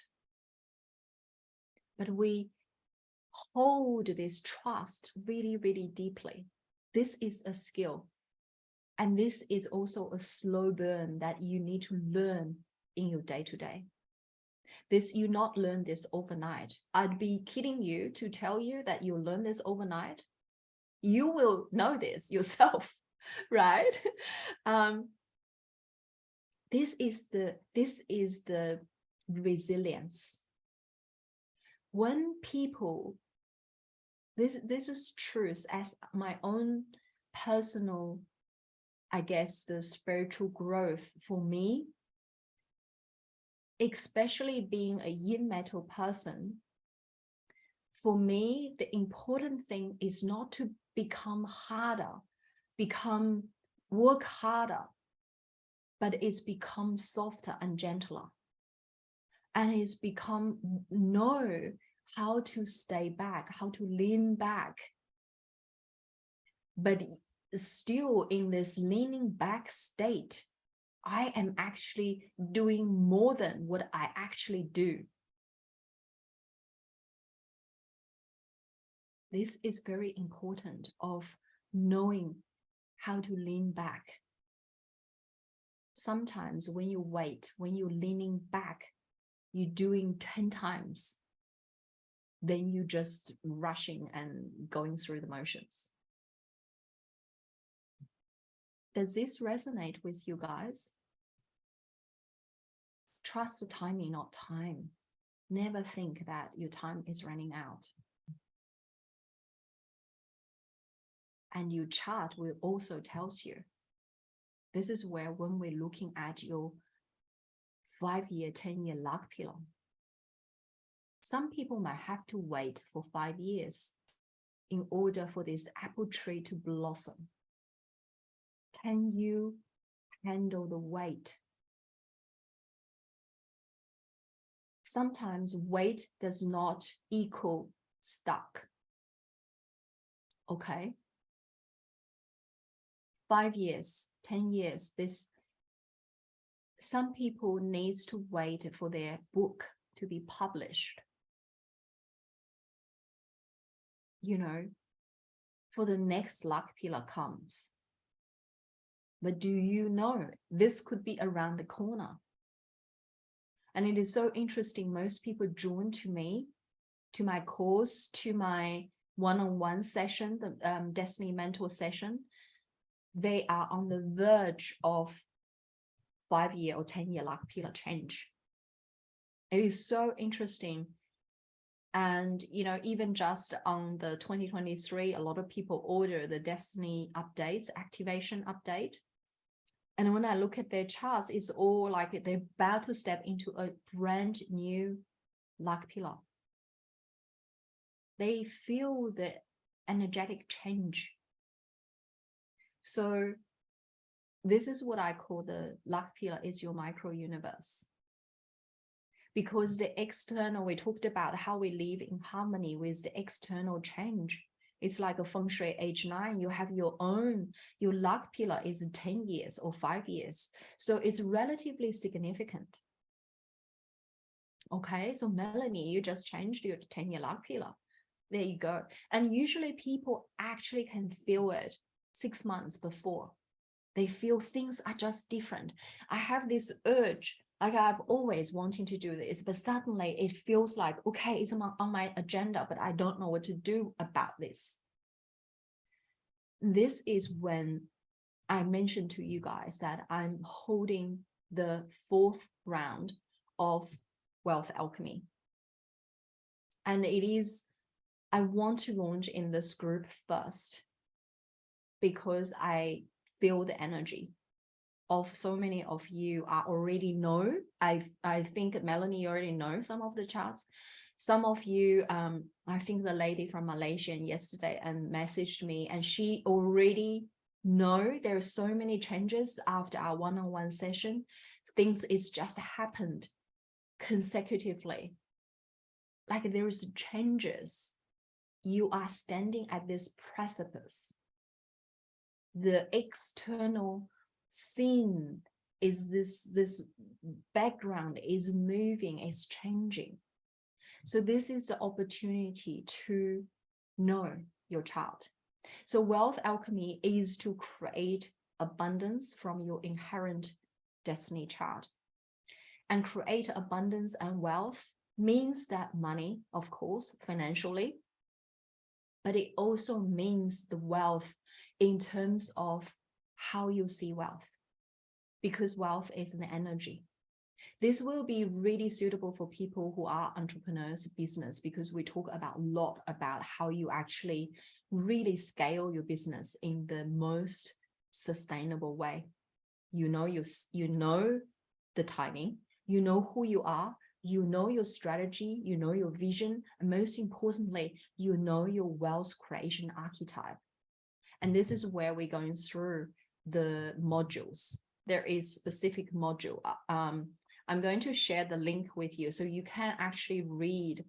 But we hold this trust really, really deeply. This is a skill. And this is also a slow burn that you need to learn in your day-to-day. You not learn this overnight. I'd be kidding you to tell you that you learn this overnight. You will know this yourself, right? This is the resilience. When people, this is truth as my own personal, I guess, the spiritual growth for me, especially being a yin metal person. For me, the important thing is not to become harder, work harder, but it's become softer and gentler. And it's know how to stay back, how to lean back. But still in this leaning back state, I am actually doing more than what I actually do. This is very important of knowing how to lean back. Sometimes when you wait, when you're leaning back, you're doing 10 times, then you just rushing and going through the motions. Does this resonate with you guys? Trust the timing, not time. Never think that your time is running out. And your chart will also tells you. This is where when we're looking at your 5-year, 10-year luck pillar, some people might have to wait for 5 years in order for this apple tree to blossom. Can you handle the wait? Sometimes wait does not equal stuck. Okay? 5 years, 10 years, some people needs to wait for their book to be published. For the next luck pillar comes. But do you know this could be around the corner? And it is so interesting. Most people join to me, to my course, to my one-on-one session, the Destiny Mentor session. They are on the verge of 5-year or 10-year luck pillar change. It is so interesting. And, you know, even just on the 2023, a lot of people order the Destiny updates, activation update. And when I look at their charts, it's all like they're about to step into a brand new luck pillar. They feel the energetic change. So this is what I call the luck pillar is your micro universe. Because the external, we talked about how we live in harmony with the external change. It's like a feng shui age 9. You have your own, your luck pillar is 10 years or 5 years. So it's relatively significant. Okay, so Melanie, you just changed your 10-year luck pillar. There you go. And usually people actually can feel it 6 months before. They feel things are just different. I have this urge, like I've always wanting to do this, but suddenly it feels like, okay, it's on my agenda, but I don't know what to do about this. This is when I mentioned to you guys that I'm holding the 4th round of Wealth Alchemy. And it is, I want to launch in this group first because I feel the energy of so many of you are already know. I think Melanie, you already know some of the charts. Some of you, I think the lady from Malaysia yesterday and messaged me, and she already know there are so many changes after our one-on-one session. Things is just happened consecutively. Like there is changes. You are standing at this precipice. The external scene is this background is moving, is changing. So this is the opportunity to know your chart. So wealth alchemy is to create abundance from your inherent destiny chart. And create abundance and wealth means that money, of course, financially, but it also means the wealth in terms of how you see wealth, because wealth is an energy. This will be really suitable for people who are entrepreneurs, business, because we talk about a lot about how you actually really scale your business in the most sustainable way. You know the timing, you know who you are, you know your strategy, you know your vision, and most importantly, you know your wealth creation archetype. And this is where we're going through the modules. There is specific module. I'm going to share the link with you so you can actually read,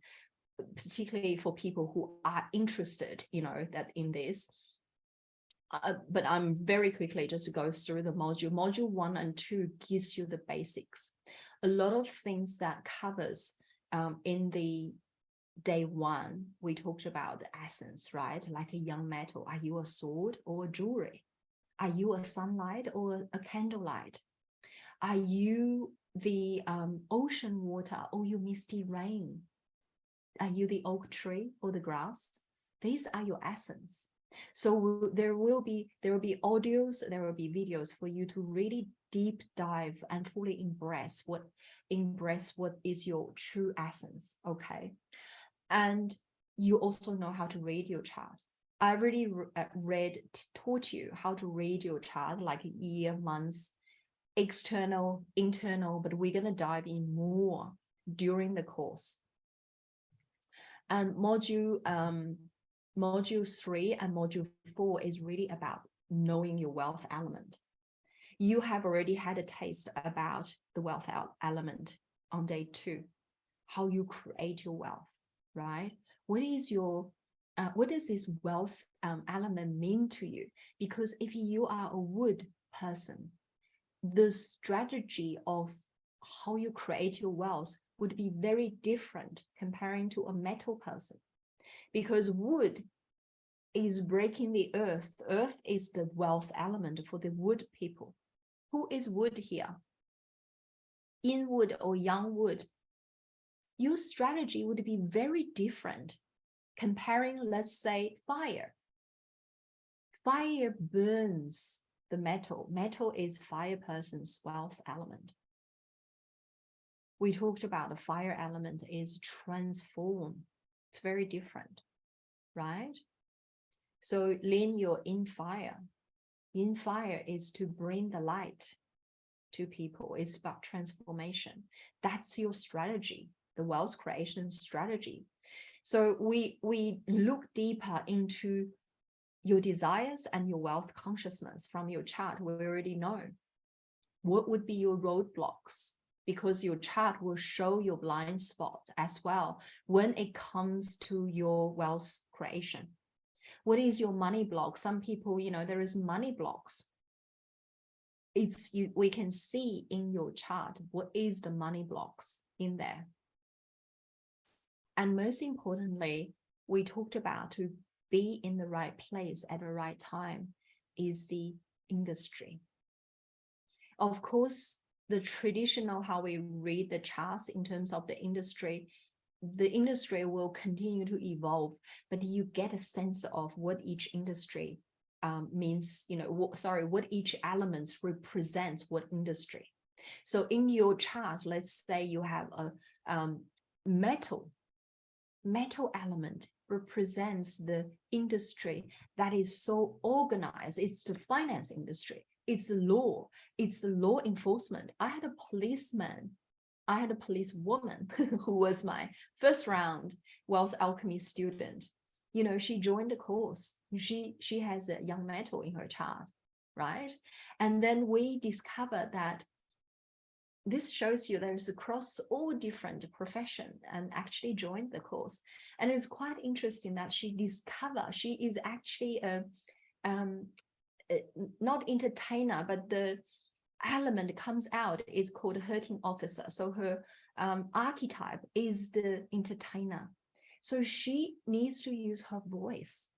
particularly for people who are interested, you know, that in this. But I'm very quickly just go through the module. Module 1 and 2 gives you the basics. A lot of things that covers in the day 1, we talked about the essence, right? Like a young metal. Are you a sword or a jewelry? Are you a sunlight or a candlelight? Are you the ocean water or you misty rain? Are you the oak tree or the grass? These are your essence. So there will be audios, there will be videos for you to really deep dive and fully embrace what is your true essence. Okay. And you also know how to read your chart. I already taught you how to read your chart, like year, months, external, internal, but we're going to dive in more during the course. And module 3 and module 4 is really about knowing your wealth element. You have already had a taste about the wealth element on day 2, how you create your wealth, right? What does this wealth element mean to you? Because if you are a wood person, the strategy of how you create your wealth would be very different comparing to a metal person, because wood is breaking the earth. Earth is the wealth element for the wood people. Who is wood here? yin wood or yang wood, your strategy would be very different comparing, let's say, fire. Fire burns the metal. Metal is fire person's wealth element. We talked about the fire element is transform. It's very different, right? So Lin, you're in fire. In fire is to bring the light to people. It's about transformation. That's your strategy, the wealth creation strategy. So we look deeper into your desires and your wealth consciousness from your chart. We already know what would be your roadblocks, because your chart will show your blind spots as well when it comes to your wealth creation. What is your money block? Some people, there is money blocks. We can see in your chart what is the money blocks in there. And most importantly, we talked about to be in the right place at the right time is the industry. Of course, the traditional how we read the charts in terms of the industry will continue to evolve, but you get a sense of what each industry means, what each elements represents what industry. So in your chart, let's say you have a metal element represents the industry that is so organized. It's the finance industry. It's law. It's the law enforcement. I had a policewoman who was my first round Wealth Alchemy student. She joined the course. She has a young metal in her chart, right? And then we discovered that this shows you there's across all different professions and actually joined the course. And it's quite interesting that she is actually not entertainer, but the element comes out is called hurting officer. So her archetype is the entertainer. So she needs to use her voice.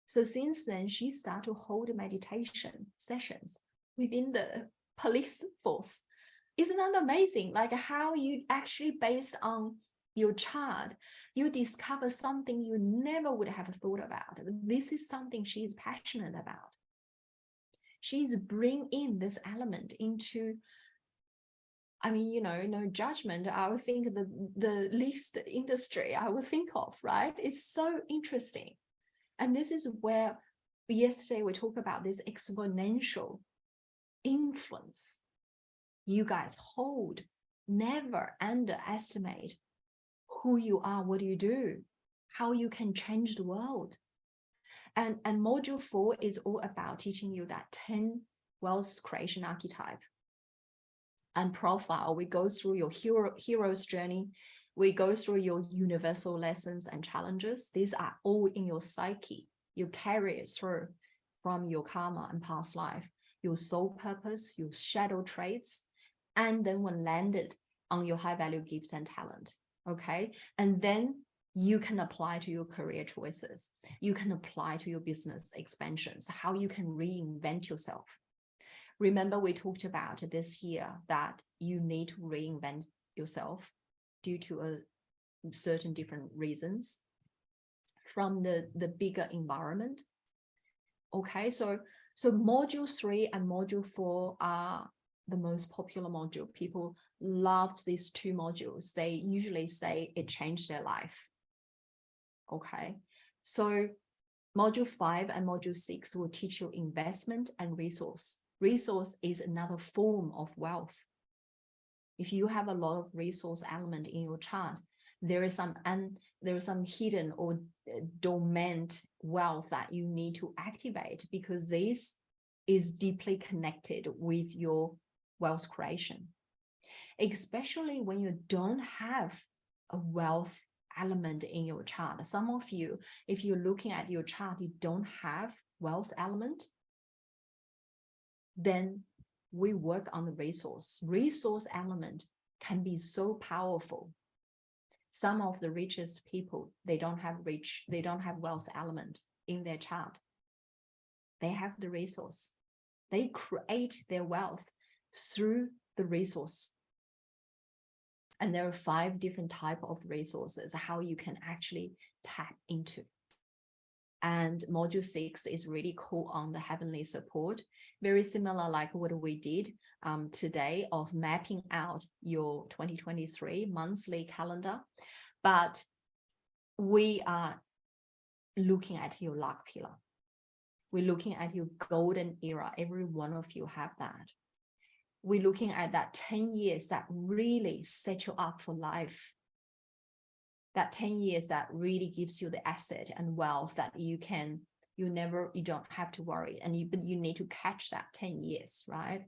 So since then, she started to hold meditation sessions within the police force. Isn't that amazing? Like how you actually, based on your chart, you discover something you never would have thought about. This is something she's passionate about. She's bringing in this element into, no judgment. I would think the least industry I would think of, right? It's so interesting. And this is where yesterday we talked about this exponential influence you guys hold. Never underestimate who you are, what you do, how you can change the world. And module 4 is all about teaching you that 10 wealth creation archetype and profile. We go through your hero's journey. We go through your universal lessons and challenges. These are all in your psyche. You carry it through from your karma and past life, your soul purpose, your shadow traits, and then when landed on your high value gifts and talent. Okay. And then you can apply to your career choices. You can apply to your business expansions, how you can reinvent yourself. Remember, we talked about this year that you need to reinvent yourself due to a certain different reasons from the bigger environment. Okay, so module 3 and module 4 are the most popular module. People love these two modules. They usually say it changed their life. Okay, so module 5 and module 6 will teach you investment and resource. Resource is another form of wealth. If you have a lot of resource element in your chart, there is some hidden or dormant wealth that you need to activate, because this is deeply connected with your wealth creation. Especially when you don't have a wealth element in your chart. Some of you, if you're looking at your chart, you don't have wealth element, then we work on the resource. Resource element can be so powerful. Some of the richest people, they don't have wealth element in their chart. They have the resource. They create their wealth through the resource. And there are 5 different types of resources how you can actually tap into. And module 6 is really cool on the heavenly support, very similar like what we did today of mapping out your 2023 monthly calendar. But we are looking at your luck pillar. We're looking at your golden era. Every one of you have that. We're looking at that 10 years that really set you up for life. That 10 years that really gives you the asset and wealth that you don't have to worry. But you need to catch that 10 years, right?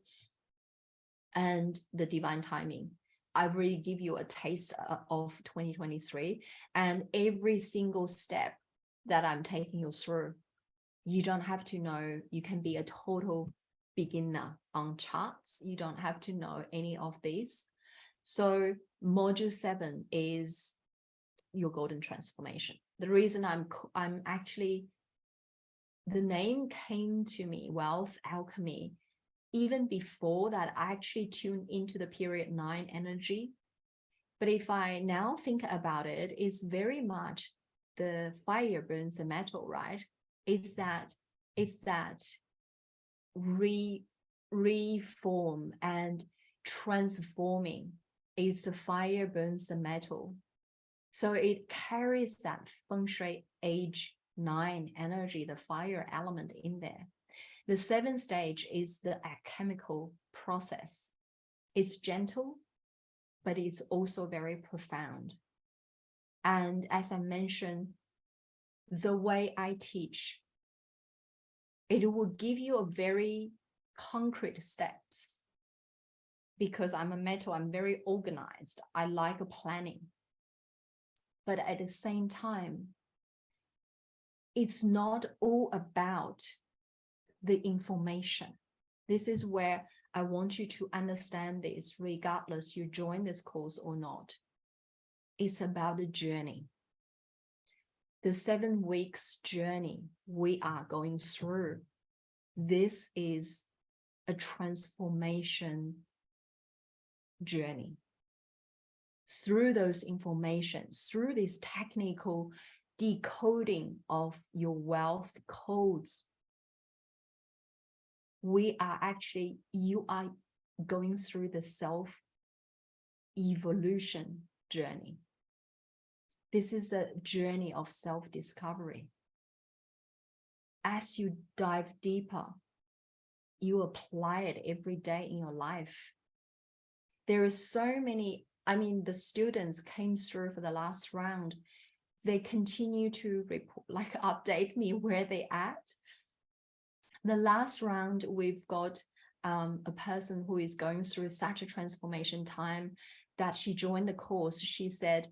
And the divine timing. I really give you a taste of 2023, and every single step that I'm taking you through, you don't have to know. You can be a total beginner on charts. You don't have to know any of these. So module 7 is your golden transformation. The reason I'm actually, the name came to me, Wealth Alchemy, even before that. I actually tuned into the period 9 energy. But if I now think about it, it's very much the fire burns the metal, right? It's that reform and transforming. It's the fire burns the metal. So it carries that feng shui age 9 energy, the fire element in there. The 7th stage is the alchemical process. It's gentle, but it's also very profound. And as I mentioned, the way I teach, it will give you a very concrete steps. Because I'm a metal, I'm very organized. I like planning. But at the same time, it's not all about the information. This is where I want you to understand this, regardless you join this course or not. It's about the journey. The 7 weeks journey we are going through. This is a transformation journey. Through those information, through this technical decoding of your wealth codes, you are going through the self-evolution journey. This is a journey of self-discovery. As you dive deeper, you apply it every day in your life. There are so many, the students came through for the last round. They continue to update me where they at. The last round, we've got a person who is going through such a transformation time that she joined the course. She said,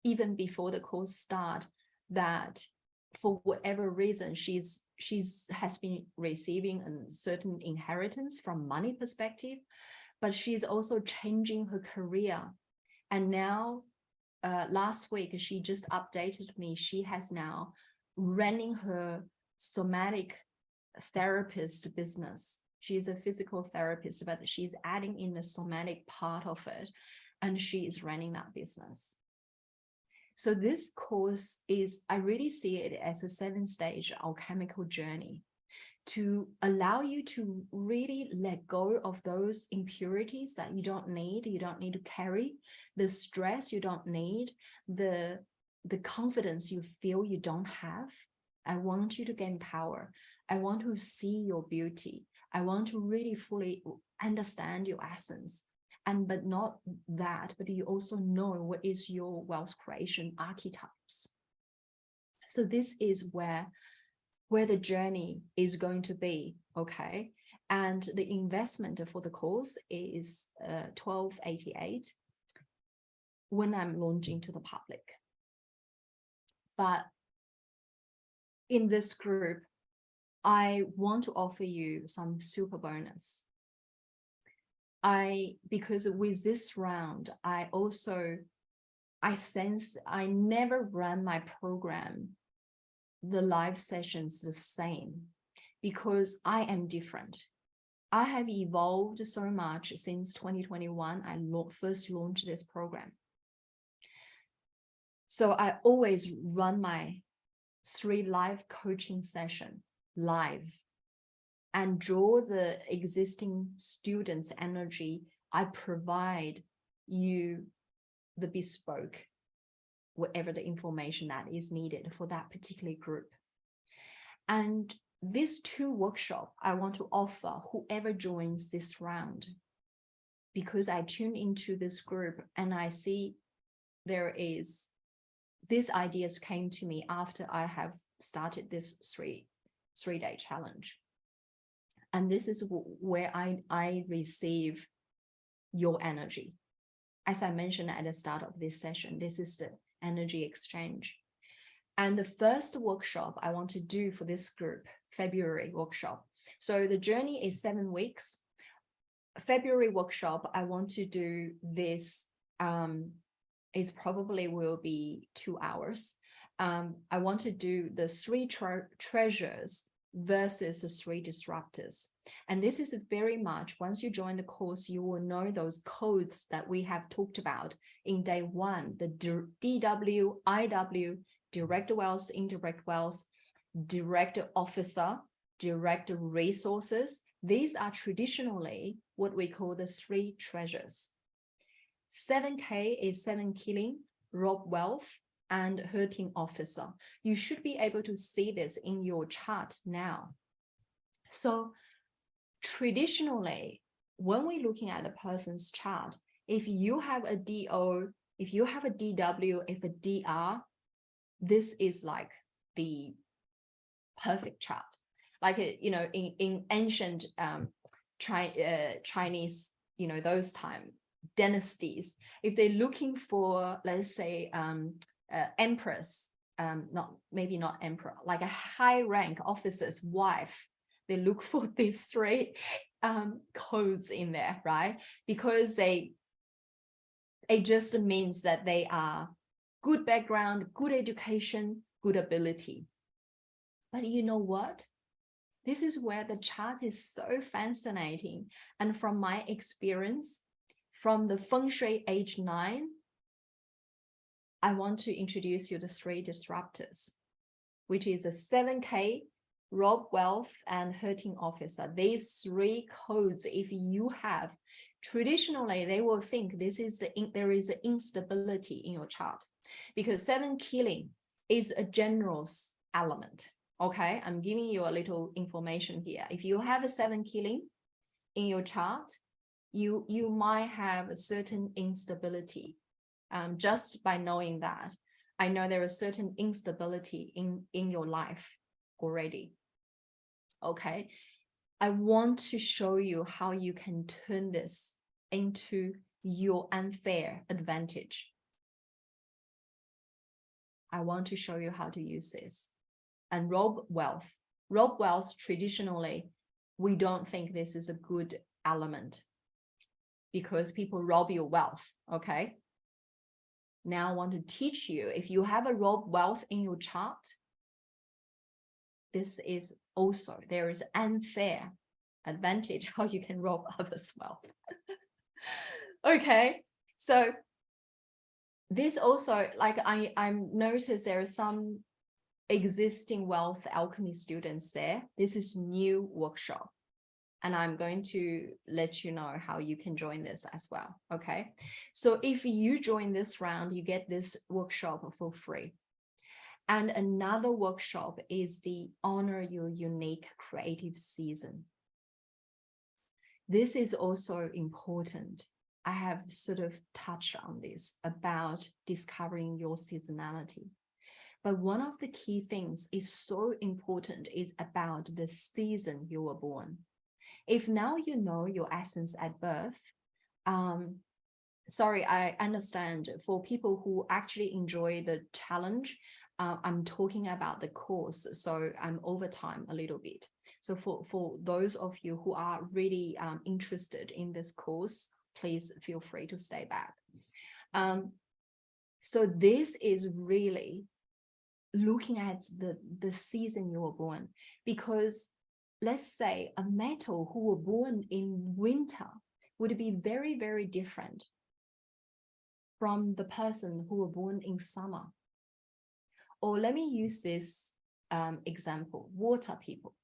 even before the course start, that for whatever reason, she's has been receiving a certain inheritance from money perspective, but she's also changing her career. And now, last week, she just updated me. She has now running her somatic therapist business. She's a physical therapist, but she's adding in the somatic part of it, and she is running that business. So this course is, I really see it as a 7-stage alchemical journey to allow you to really let go of those impurities that you don't need to carry, the stress you don't need, the confidence you feel you don't have. I want you to gain power. I want to see your beauty. I want to really fully understand your essence. But not that, but you also know what is your wealth creation archetypes. So this is where the journey is going to be, okay? And the investment for the course is $12.88 when I'm launching to the public. But in this group, I want to offer you some super bonus. Because with this round, I sense I never ran my program, the live sessions the same, because I am different. I have evolved so much since 2021. I first launched this program. So I always run my 3 live coaching session live and draw the existing students' energy. I provide you the bespoke, whatever the information that is needed for that particular group. And these 2 workshops I want to offer whoever joins this round, because I tune into this group and I see there is, these ideas came to me after I have started this three-day challenge. And this is where I receive your energy. As I mentioned at the start of this session, this is the energy exchange. And the first workshop I want to do for this group, February workshop. So the journey is 7 weeks. February workshop, I want to do this, it probably will be 2 hours. I want to do the 3 treasures versus the 3 disruptors. And this is very much, once you join the course, you will know those codes that we have talked about in day 1, the DW, IW, direct wealth, indirect wealth, direct officer, direct resources. These are traditionally what we call the 3 treasures. 7K is 7 killing, rob wealth, and hurting officer. You should be able to see this in your chart now. So traditionally, when we're looking at a person's chart, if you have a DO, if you have a DW, if a DR, this is like the perfect chart. Like, you know, in ancient Chinese, you know, those time dynasties, if they're looking for, let's say, empress, maybe not emperor, like a high rank officer's wife, they look for these 3 codes in there, right? Because it just means that they are good background, good education, good ability. But you know what? This is where the chart is so fascinating. And from my experience, from the Feng Shui age 9, I want to introduce you to 3 disruptors, which is a 7K, rob wealth, and hurting officer. These 3 codes, if you have, traditionally they will think this is there is an instability in your chart, because 7 killing is a general element. Okay, I'm giving you a little information here. If you have a 7 killing in your chart, you might have a certain instability. Just by knowing that, I know there is certain instability in your life already. Okay, I want to show you how you can turn this into your unfair advantage. I want to show you how to use this. And rob wealth. Rob wealth, traditionally, we don't think this is a good element because people rob your wealth, okay? Now I want to teach you, if you have a rob wealth in your chart, this is also, there is unfair advantage how you can rob others' wealth. Okay, so this also, like I noticed there are some existing wealth alchemy students there. This is new workshop, and I'm going to let you know how you can join this as well. Okay, so if you join this round, you get this workshop for free. And another workshop is the Honor Your Unique Creative Season. This is also important. I have sort of touched on this about discovering your seasonality. But one of the key things is so important is about the season you were born. If now you know your essence at birth, sorry, I understand for people who actually enjoy the challenge, I'm talking about the course, so I'm over time a little bit. So for those of you who are really interested in this course, please feel free to stay back. So this is really looking at the season you were born, because let's say a metal who were born in winter would be very, very different from the person who were born in summer. Or let me use this example, water people.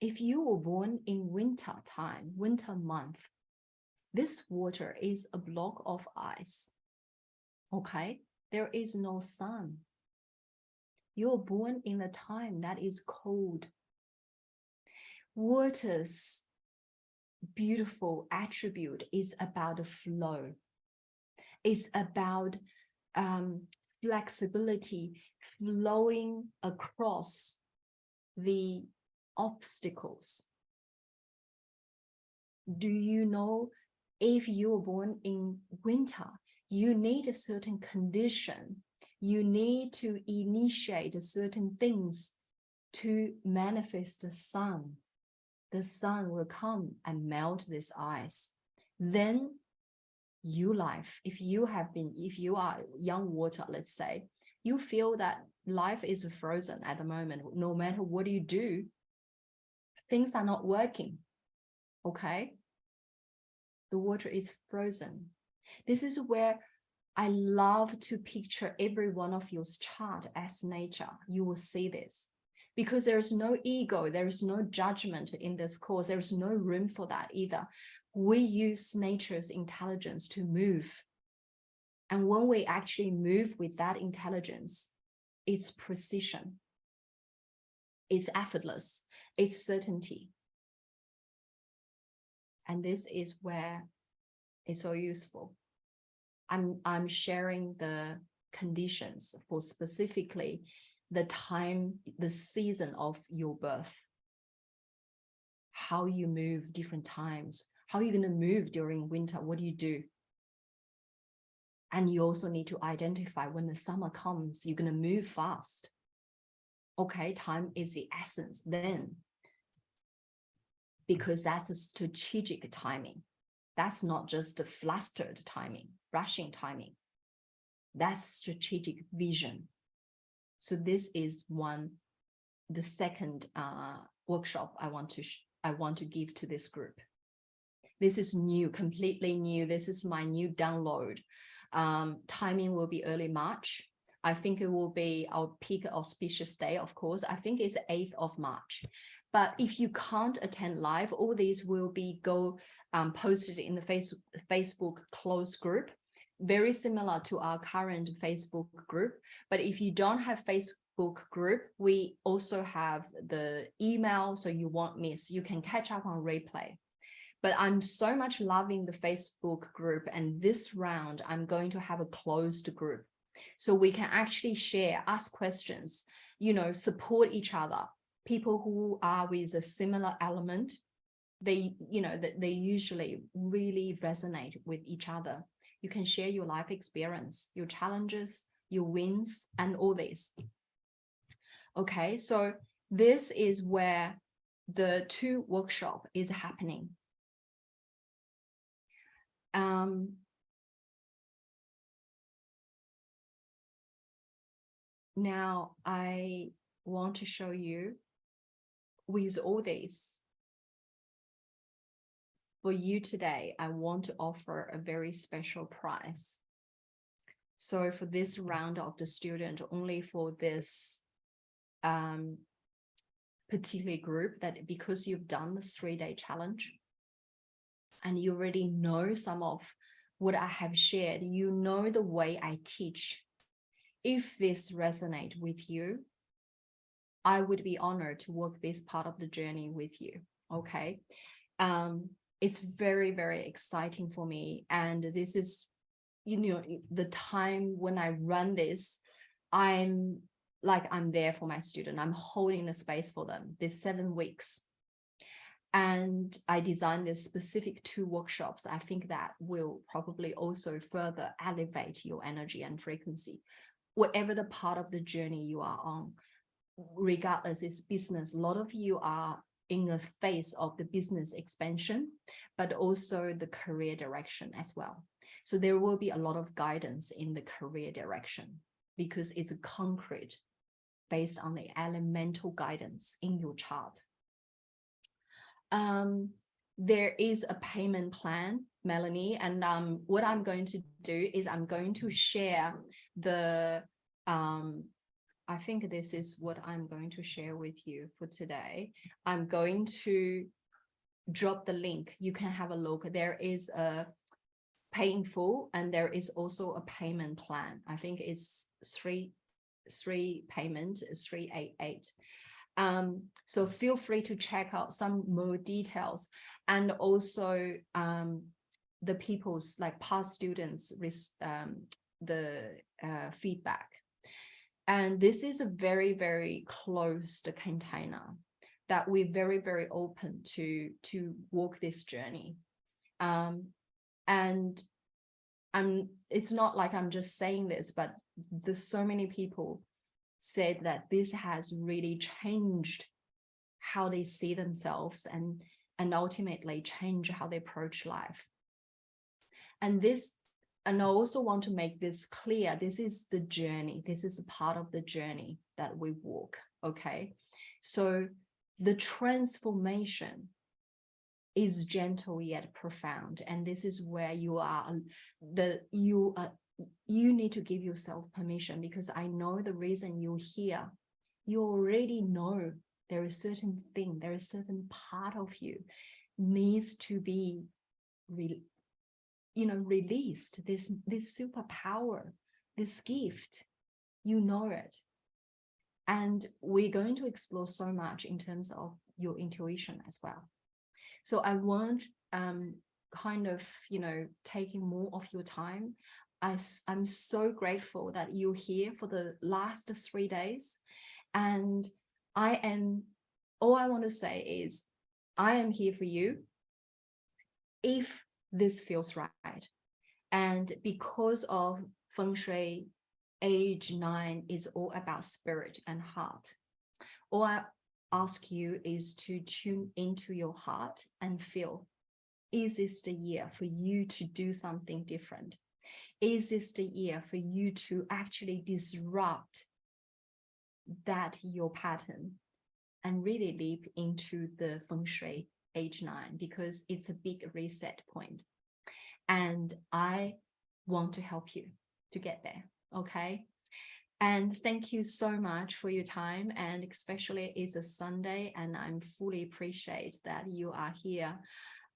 If you were born in winter time, winter month, this water is a block of ice. Okay, there is no sun. You're born in a time that is cold. Water's beautiful attribute is about the flow. It's about flexibility, flowing across the obstacles. Do you know, if you were born in winter, you need a certain condition. You need to initiate certain things to manifest the sun. The sun will come and melt this ice. Then if you are young water, let's say, you feel that life is frozen at the moment. No matter what you do, things are not working. Okay? The water is frozen. This is where I love to picture every one of your chart as nature. You will see this. Because there is no ego, there is no judgment in this course. There is no room for that either. We use nature's intelligence to move. And when we actually move with that intelligence, it's precision, it's effortless, it's certainty. And this is where it's so useful. I'm sharing the conditions for specifically the time, the season of your birth, how you move different times, how you're going to move during winter, what do you do? And you also need to identify when the summer comes, you're going to move fast. Okay, time is the essence then, because that's a strategic timing. That's not just a flustered timing, rushing timing. That's strategic vision. So this is the second workshop I want to give to this group. This is new, completely new. This is my new download. Timing will be early March. I think it will be our peak auspicious day, of course. I think it's 8th of March. But if you can't attend live, all these will be posted in the Facebook closed group, very similar to our current Facebook group. But if you don't have Facebook group, we also have the email, so you won't miss. You can catch up on replay. But I'm so much loving the Facebook group, and this round I'm going to have a closed group, so we can actually share, ask questions, support each other. People who are with a similar element, they usually really resonate with each other. You can share your life experience, your challenges, your wins, and all this. Okay, so this is where the 2 workshop is happening. Now I want to show you, with all this, for you today, I want to offer a very special prize. So for this round of the student, only for this particular group, that because you've done the 3-day challenge and you already know some of what I have shared, you know the way I teach. If this resonates with you, I would be honored to walk this part of the journey with you. Okay. It's very, very exciting for me. And this is, the time when I run this, I'm there for my student. I'm holding the space for them, this 7 weeks. And I designed this specific 2 workshops. I think that will probably also further elevate your energy and frequency, whatever the part of the journey you are on. Regardless, it's business. A lot of you are in the phase of the business expansion, but also the career direction as well. So there will be a lot of guidance in the career direction, because it's concrete based on the elemental guidance in your chart. There is a payment plan, Melanie, and what I'm going to do is I'm going to share the I think this is what I'm going to share with you for today. I'm going to drop the link. You can have a look. There is a pay in full and there is also a payment plan. I think it's three payment, 388. So feel free to check out some more details, and also the people's like past students the feedback. And this is a very, very closed container that we're very, very open to walk this journey. And it's not like I'm just saying this, but there's so many people said that this has really changed how they see themselves and ultimately change how they approach life. And I also want to make this clear. This is the journey. This is a part of the journey that we walk. Okay. So the transformation is gentle yet profound. And this is where you need to give yourself permission, because I know the reason you're here. You already know there is certain thing, there is certain part of you needs to be released. This superpower, this gift, you know it. And we're going to explore so much in terms of your intuition as well. So I won't taking more of your time. I'm so grateful that you're here for the last 3 days. And all I want to say is I am here for you if this feels right. And because of Feng Shui, age 9 is all about spirit and heart. All I ask you is to tune into your heart and feel, is this the year for you to do something different? Is this the year for you to actually disrupt your pattern and really leap into the Feng Shui age 9, because it's a big reset point. And I want to help you to get there. Okay. And thank you so much for your time. And especially it's a Sunday, and I'm fully appreciate that you are here.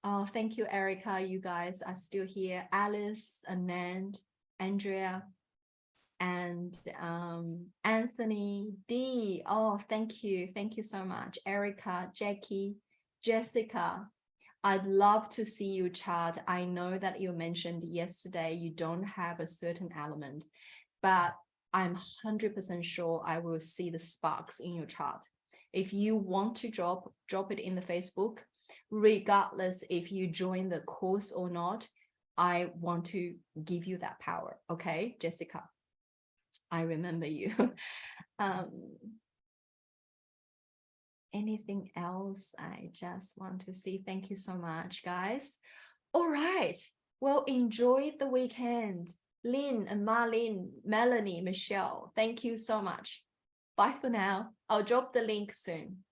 Oh, thank you, Erica. You guys are still here. Alice, Anand, Andrea, and Anthony, D. Oh, thank you. Thank you so much. Erica, Jackie, Jessica. I'd love to see you chart. I know that you mentioned yesterday you don't have a certain element, but I'm 100% sure I will see the sparks in your chart. If you want to drop it in the Facebook, regardless if you join the course or not, I want to give you that power. Okay, Jessica, I remember you. Anything else? I just want to say thank you so much, guys. All right. Well, enjoy the weekend. Lynn and Marlene, Melanie, Michelle, thank you so much. Bye for now. I'll drop the link soon.